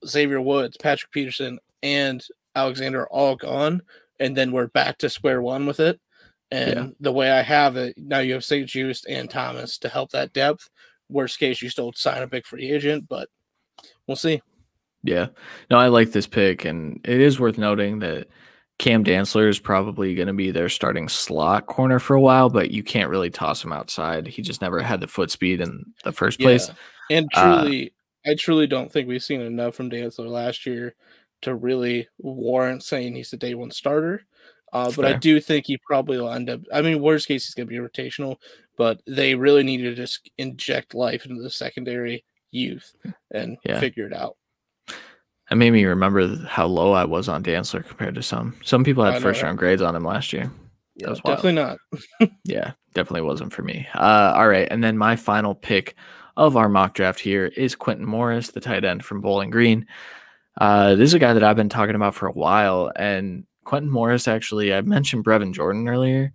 Xavier Woods, Patrick Peterson, and Alexander are all gone, and then we're back to square one with it. yeah, And the way I have it now, you have St. Just and Thomas to help that depth. Worst case, you still sign a big free agent, but we'll see. yeah. No, I like this pick, and it is worth noting that Cam Dantzler is probably going to be their starting slot corner for a while, but you can't really toss him outside. He just never had the foot speed in the first place. Yeah, and Uh, I truly don't think we've seen enough from Dantzler last year to really warrant saying he's the day one starter. it's But I fair. do think he probably will end up. I mean, worst case, he's going to be rotational, but they really need to just inject life into the secondary youth and Yeah. figure it out. That made me remember how low I was on Dantzler compared to some. Some people had I know, first right? round grades on him last year. That Yeah, was wild. definitely not. Yeah, definitely wasn't for me. All right, and then my final pick of our mock draft here is Quentin Morris, the tight end from Bowling Green. This is a guy that I've been talking about for a while, and Quentin Morris actually, I mentioned Brevin Jordan earlier.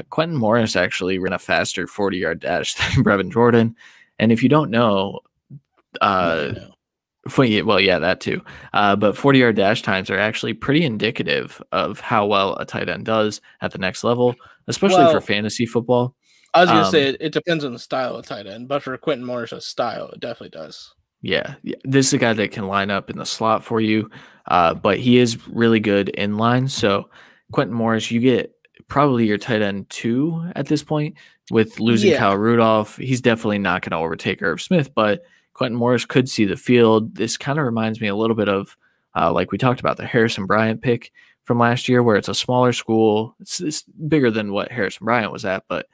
Quentin Morris actually ran a faster 40-yard dash than Brevin Jordan. And if you don't know, No, I uh, know. well, yeah, that too. But 40-yard dash times are actually pretty indicative of how well a tight end does at the next level, especially for Well, fantasy football. I was going to say Um, it depends on the style of tight end, but for Quentin Morris' style, it definitely does. yeah, this is a guy that can line up in the slot for you, but he is really good in line. So Quentin Morris, you get probably your tight end two at this point. With losing Yeah, Kyle Rudolph, he's definitely not going to overtake Irv Smith, but Quentin Morris could see the field. This kind of reminds me a little bit of, like we talked about, the Harrison Bryant pick from last year, where it's a smaller school. It's bigger than what Harrison Bryant was at, but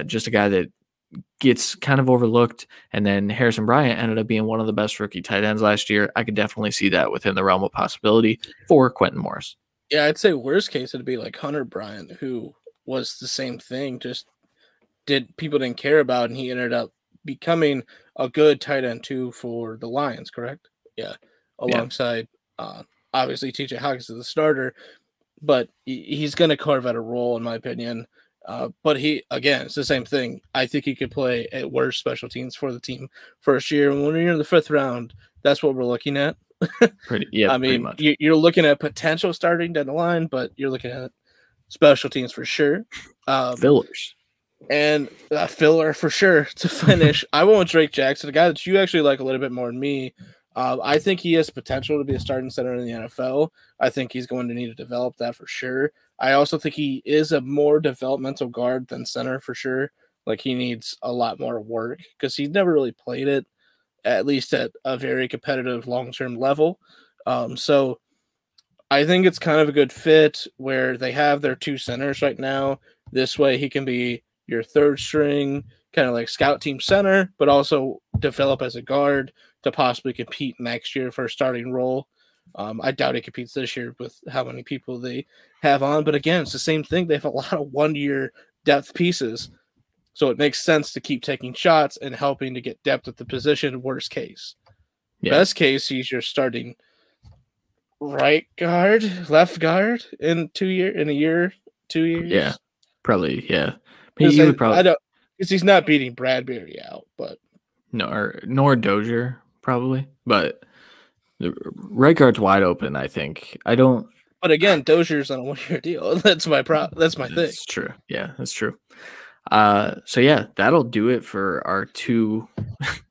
just a guy that gets kind of overlooked. And then Harrison Bryant ended up being one of the best rookie tight ends last year. I could definitely see that within the realm of possibility for Quentin Morris. yeah, I'd say worst case it'd be like Hunter Bryant, who was the same thing, just did people didn't care about, and he ended up becoming a good tight end too for the Lions, correct? Yeah, Yeah. alongside uh, obviously TJ Hawkins is the starter, but he's going to carve out a role in my opinion. But he again, it's the same thing. I think he could play at worst special teams for the team first year. And when you're in the fifth round, that's what we're looking at. Yeah, I pretty mean, much. you're looking at potential starting down the line, but you're looking at special teams for sure. Um, Fillers. and a filler for sure to finish. I went Drake Jackson, a guy that you actually like a little bit more than me. I think he has potential to be a starting center in the NFL. I think he's going to need to develop that for sure. I also think he is a more developmental guard than center for sure. Like he needs a lot more work because he's never really played it, at least at a very competitive long term level. So I think it's kind of a good fit where they have their two centers right now. This way, he can be your third string, kind of like scout team center, but also develop as a guard to possibly compete next year for a starting role. I doubt he competes this year with how many people they have on. But again, it's the same thing. They have a lot of 1 year depth pieces. So it makes sense to keep taking shots and helping to get depth at the position, worst case. Yeah. Best case, he's your starting right guard, left guard in a year, 2 years. Yeah. Probably. Yeah. Because He would I probably, don't because he's not beating Bradbury out, but nor Dozier, probably. But the right guard's wide open, I think. I don't. again, Dozier's on a 1 year deal. That's my thing. It's true. Yeah, that's true. So yeah, that'll do it for our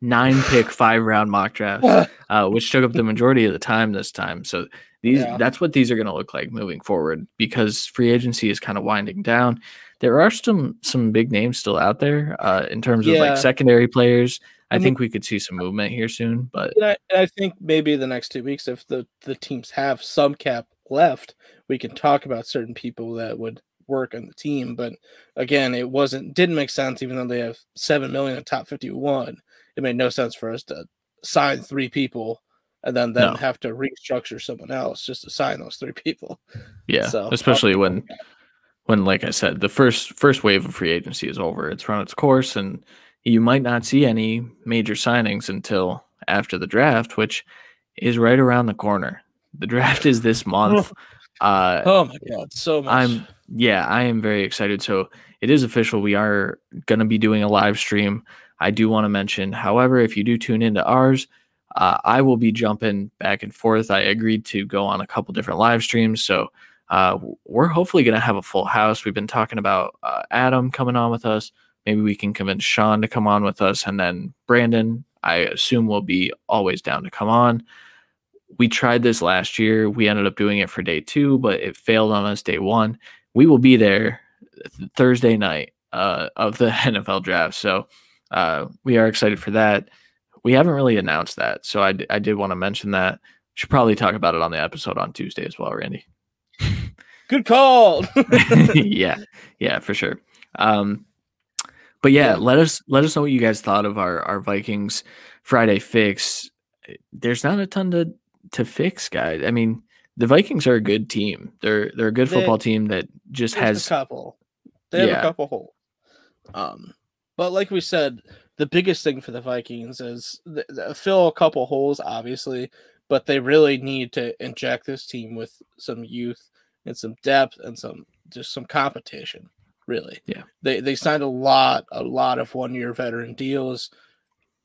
9-pick 5-round mock drafts, which took up the majority of the time this time. So Yeah. that's what these are going to look like moving forward because free agency is kind of winding down. There are some big names still out there in terms of like Yeah. secondary players. I I mean, think we could see some movement here soon, but I think maybe the next 2 weeks, if the teams have some cap left, we can talk about certain people that would work on the team. But again, didn't make sense, even though they have 7 million in top 51. It made no sense for us to sign 3 people and then them no, have to restructure someone else just to sign those 3 people. yeah, So especially when like I said, the first wave of free agency is over. It's run its course, and you might not see any major signings until after the draft, which is right around the corner. The draft is this month. Uh, oh my god, so much. I am very excited. So it is official. We are going to be doing a live stream. I do want to mention, however, if you do tune into ours, I will be jumping back and forth. I agreed to go on a couple different live streams. So we're hopefully going to have a full house. We've been talking about Adam coming on with us. Maybe we can convince Sean to come on with us. And then Brandon, I assume, will be always down to come on. We tried this last year. We ended up doing it for day 2, but it failed on us day 1. We will be there Thursday night of the NFL draft. So we are excited for that. We haven't really announced that. So I did want to mention that. Should probably talk about it on the episode on Tuesday as well, Randy. Good call. Yeah, for sure. But yeah, let us know what you guys thought of our Vikings Friday fix. There's not a ton to fix, guys. I mean, the Vikings are a good team. They're a good football team that just has a couple. They have a couple holes. But like we said, the biggest thing for the Vikings is fill a couple holes, obviously, but they really need to inject this team with some youth and some depth and some competition. Really, yeah. They signed a lot of 1-year veteran deals.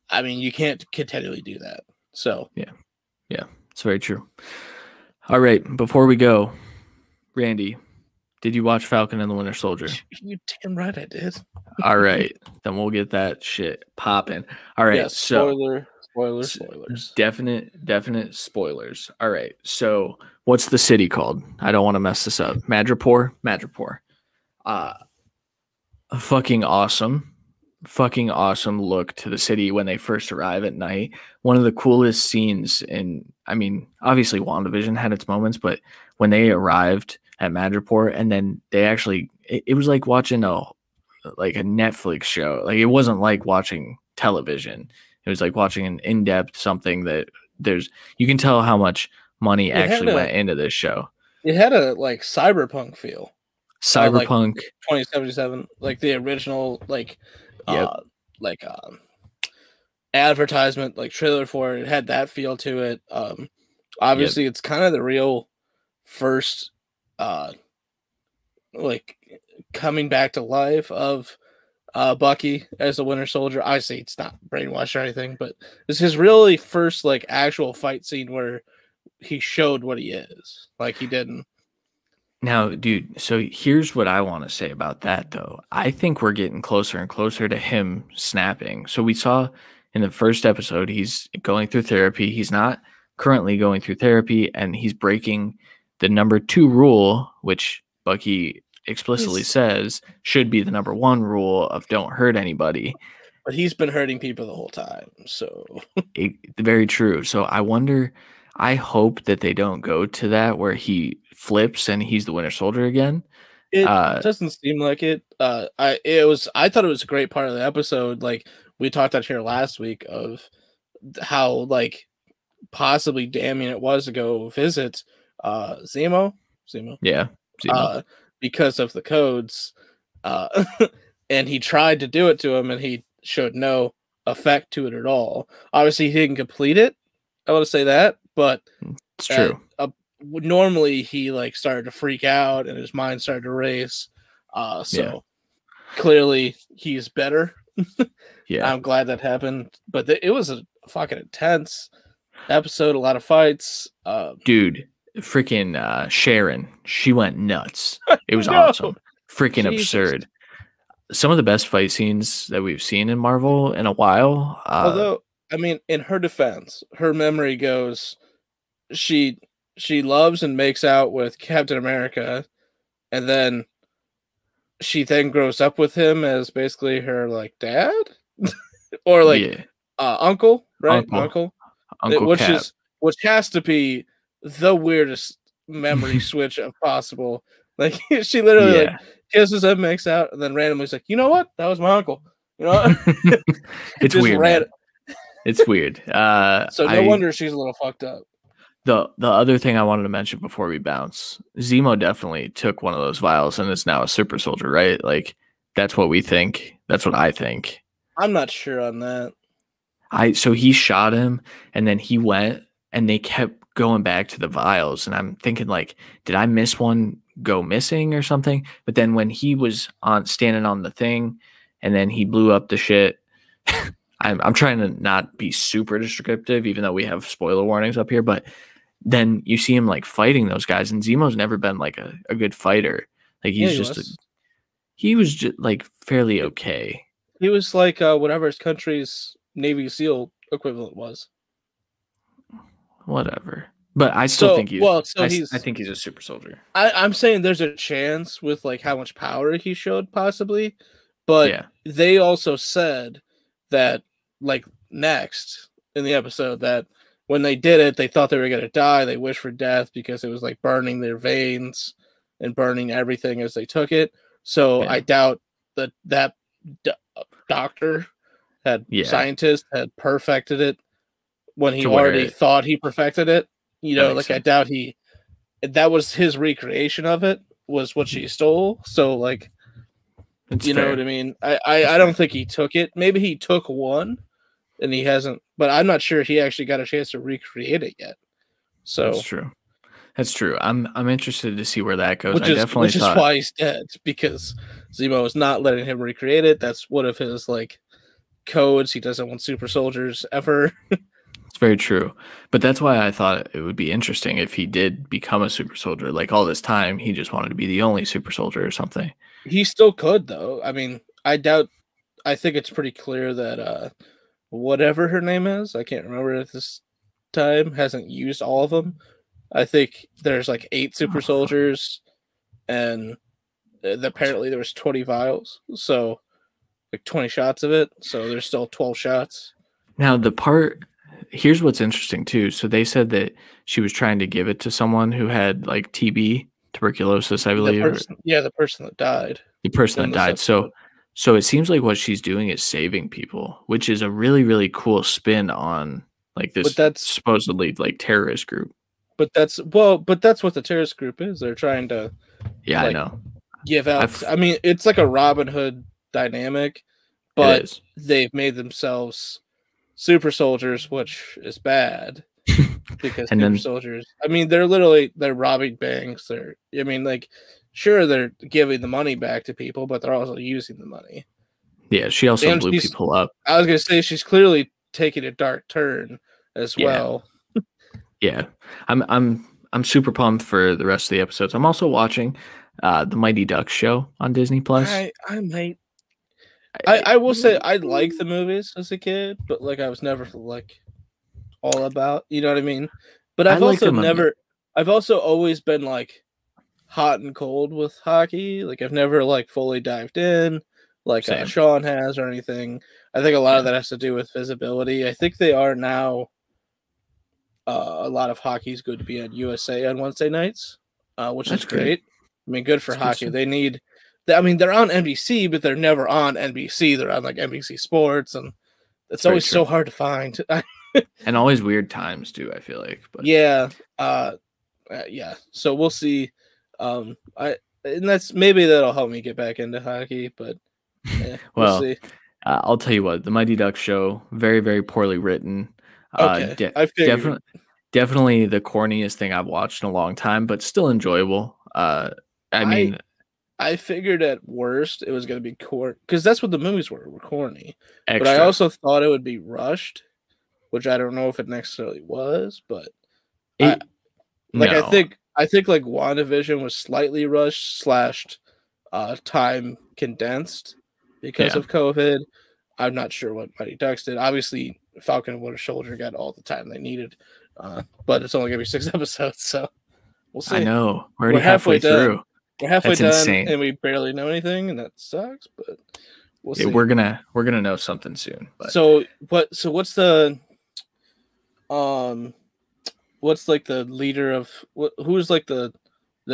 I mean, you can't continually do that. So yeah, it's very true. All right, before we go, Randy, did you watch Falcon and the Winter Soldier? You damn right I did. All right, then we'll get that shit popping. All right, spoilers. Definite spoilers. All right, so what's the city called? I don't want to mess this up. Madripoor. A fucking awesome look to the city when they first arrive at night. One of the coolest scenes I mean, obviously WandaVision had its moments, but when they arrived at Madripoor and then they actually, it was like watching a Netflix show. Like, it wasn't like watching television. It was like watching an in-depth something that you can tell how much money actually went into this show. It had a cyberpunk feel. Cyberpunk 2077, like the original advertisement, trailer for it had that feel to it. Obviously it's kind of the real first coming back to life of Bucky as the Winter Soldier. I say it's not brainwashed or anything, but it's his really first actual fight scene where he showed what he is. He didn't. Now, dude, so here's what I want to say about that, though. I think we're getting closer and closer to him snapping. So we saw in the first episode, he's going through therapy. He's not currently going through therapy, and he's breaking the number 2 rule, which Bucky explicitly says should be the number 1 rule of don't hurt anybody. But he's been hurting people the whole time, so. Very true. So I hope that they don't go to that where he flips and he's the Winter Soldier again. It doesn't seem like it. I thought it was a great part of the episode. We talked about here last week of how possibly damning it was to go visit Zemo. Yeah. Zemo. Because of the codes. And he tried to do it to him and he showed no effect to it at all. Obviously he didn't complete it. I want to say that, but it's true. Normally he started to freak out and his mind started to race. Clearly he's better. Yeah, I'm glad that happened. But it was a fucking intense episode. A lot of fights. Dude, freaking Sharon, she went nuts. It was awesome. Freaking absurd. Some of the best fight scenes that we've seen in Marvel in a while. Although, I mean, in her defense, her memory goes, she loves and makes out with Captain America, and then she then grows up with him as basically her dad or uncle, right? Uncle which has to be the weirdest memory switch of possible. She literally kisses him, makes out, and then randomly is you know what? That was my uncle. You know, it's weird. It's weird. So no wonder she's a little fucked up. The other thing I wanted to mention before we bounce, Zemo definitely took one of those vials and is now a super soldier, right? That's what we think. That's what I think. I'm not sure on that. So he shot him and then he went and they kept going back to the vials, and I'm thinking like, did I miss one go missing or something? But then when he was on standing on the thing, and then he blew up the shit. I'm trying to not be super descriptive, even though we have spoiler warnings up here. But then you see him like fighting those guys, and Zemo's never been like a good fighter. Like Yeah, he's just he was just like fairly okay. he was like whatever his country's Navy SEAL equivalent was. Whatever. But I still So think so I think he's a super soldier. I'm saying there's a chance with like how much power he showed possibly, but Yeah. they also said that like next in the episode that when they did it, they thought they were gonna die. They wished for death because it was like burning their veins and burning everything as they took it. So Yeah. I doubt that doctor Yeah. scientist had perfected it when he To wear already it. thought he perfected it. You That know, makes like I sense. doubt that was his recreation of it was what she stole. So like, It's you know what fair. I mean? It's I don't fair. think he took it. Maybe he took one and he hasn't, but I'm not sure he actually got a chance to recreate it yet. That's So true. That's true. I'm interested to see where that goes. I definitely which is thought why he's dead because Zemo is not letting him recreate it. That's one of his like codes. He doesn't want super soldiers ever. it's very true. But that's why I thought it would be interesting if he did become a super soldier. Like all this time, he just wanted to be the only super soldier or something. He still could though. I mean, I doubt. I think it's pretty clear that whatever her name is, I can't remember at this time, hasn't used all of them. I think there's like 8 super soldiers, and apparently there was 20 vials, so like 20 shots of it. So there's still 12 shots. Now here's what's interesting too. So they said that she was trying to give it to someone who had like TB, tuberculosis, I believe, or The person that died the person in that this died. episode. So it seems like what she's doing is saving people, which is a really, really cool spin on like But this that's supposedly like terrorist group. but that's what the terrorist group is. They're trying to Yeah, I like know. give out. I've I mean, it's like a Robin Hood dynamic, it but is. they've made themselves super soldiers, which is bad because And super then soldiers. I mean, they're robbing banks. I mean, like, sure, they're giving the money back to people, but they're also using the money. yeah, she also And blew people up. I was gonna say she's clearly taking a dark turn as Yeah. well. Yeah. I'm super pumped for the rest of the episodes. I'm also watching the Mighty Ducks show on Disney Plus. I might. I, I will say I like the movies as a kid, but like I was never like all about, you know what I mean? But I like them. I've also always been like hot and cold with hockey. Like I've never like fully dived in like Same. Sean has or anything. I think a lot of Yeah. that has to do with visibility. I think they are now a lot of hockey is good to be on USA on Wednesday nights, which That's is good. great. I mean, good for That's good hockey. stuff. They need I mean, they're on NBC, but they're never on NBC. They're on like NBC Sports, and It's it's very always true. so hard to find. And always weird times too, I feel like. But Yeah, yeah. So we'll see. I and that's maybe that'll help me get back into hockey, but we'll well, see. I'll tell you what, the Mighty Ducks show, very, very poorly written. Okay, I figured. Definitely the corniest thing I've watched in a long time, but still enjoyable. I I mean, I figured at worst it was gonna be corny because that's what the movies were corny. But I extra. also thought it would be rushed, which I don't know if it necessarily was, but I It like no, I think like WandaVision was slightly rushed slashed time condensed because yeah, of COVID. I'm not sure what Mighty Ducks did. Obviously, Falcon and Winter Soldier got all the time they needed, but it's only gonna be 6 episodes, so we'll I see. know. We're already We're halfway halfway done. through. We're halfway That's done, insane. and we barely know anything, and that sucks. But we'll Yeah, see. we're gonna know something soon. But So what? So what's the um? What's like the leader of who's like the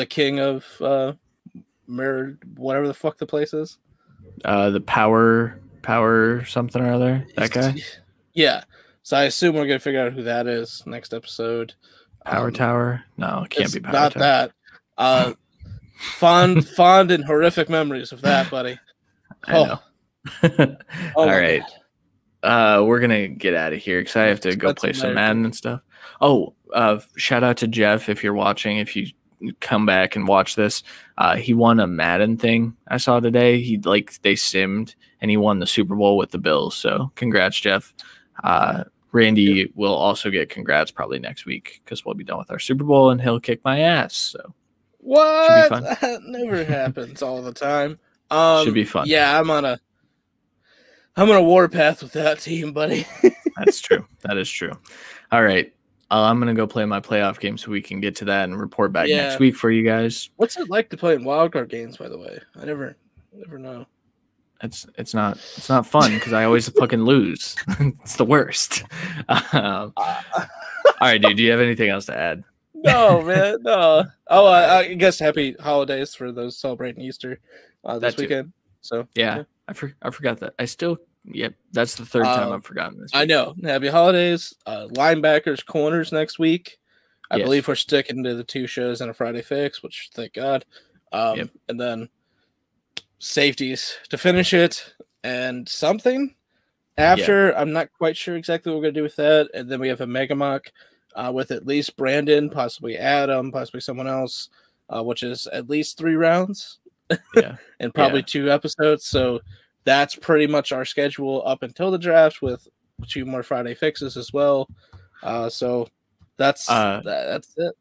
king of whatever the fuck the place is? the power something or other. That guy, Yeah. So I assume we're gonna figure out who that is next episode. Power Tower. No, it can't It's be Power not Tower. that. Fond and horrific memories of that, buddy. I know. Oh All my right. god. We're gonna get out of here because I have to go play some Madden and stuff. Oh, shout out to Jeff if you're watching. If you come back and watch this, he won a Madden thing I saw today. They simmed and he won the Super Bowl with the Bills. So congrats, Jeff. Randy will also get congrats probably next week because we'll be done with our Super Bowl and he'll kick my ass. So what? That never happens all the time. Should be fun. Yeah, I'm on a warpath with that team, buddy. That's true. That is true. All right. I'm going to go play my playoff game so we can get to that and report back next week for you guys. What's it like to play in wildcard games, by the way? I never know. It's not fun because I always fucking lose. It's the worst. All right, dude. Do you have anything else to add? No, man. No. Oh, I guess happy holidays for those celebrating Easter this weekend. So yeah. I forgot that. That's the third time I've forgotten this week. I know. Happy holidays. Linebackers, corners next week. I believe we're sticking to the 2 shows and a Friday fix, which thank God. And then safeties to finish it and something after. I'm not quite sure exactly what we're going to do with that. And then we have a mega mock with at least Brandon, possibly Adam, possibly someone else, which is at least 3 rounds. And probably 2 episodes. So that's pretty much our schedule up until the draft with 2 more Friday fixes as well. So that's it.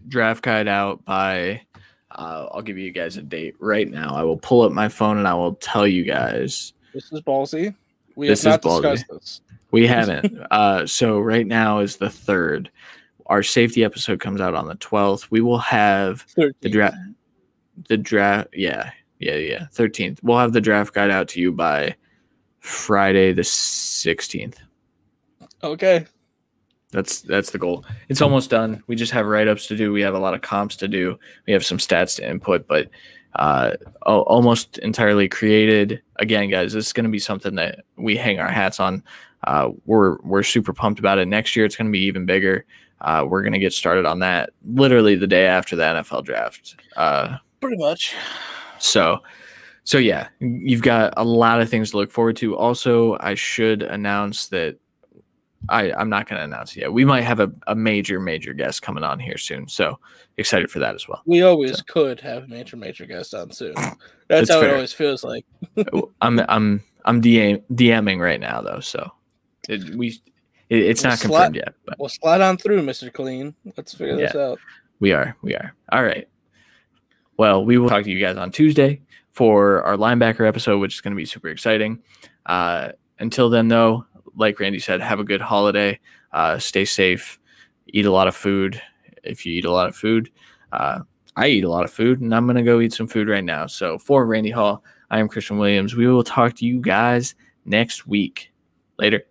Draft guide out by I'll give you guys a date right now. I will pull up my phone and I will tell you guys. This is ballsy. We have not discussed this. We haven't. So right now is the 3rd. Our safety episode comes out on the 12th. We will have 13th. the draft. Yeah. 13th. We'll have the draft guide out to you by Friday the 16th. Okay. That's the goal. It's almost done. We just have write-ups to do. We have a lot of comps to do. We have some stats to input, but almost entirely created. Again, guys, this is going to be something that we hang our hats on. We're super pumped about it. Next year, it's going to be even bigger. We're going to get started on that literally the day after the NFL draft. Pretty much. So yeah, you've got a lot of things to look forward to. Also, I should announce that I'm not going to announce it yet. We might have a major guest coming on here soon. So excited for that as well. We always could have a major guest on soon. That's how fair. It always feels like. I'm DMing right now though, so it's not confirmed yet. But we'll slide on through, Mr. Clean. Let's figure this out. We are. All right. Well, we will talk to you guys on Tuesday for our linebacker episode, which is going to be super exciting. Until then, though, like Randy said, have a good holiday. Stay safe. Eat a lot of food. If you eat a lot of food, I eat a lot of food, and I'm going to go eat some food right now. So for Randy Hall, I am Christian Williams. We will talk to you guys next week. Later.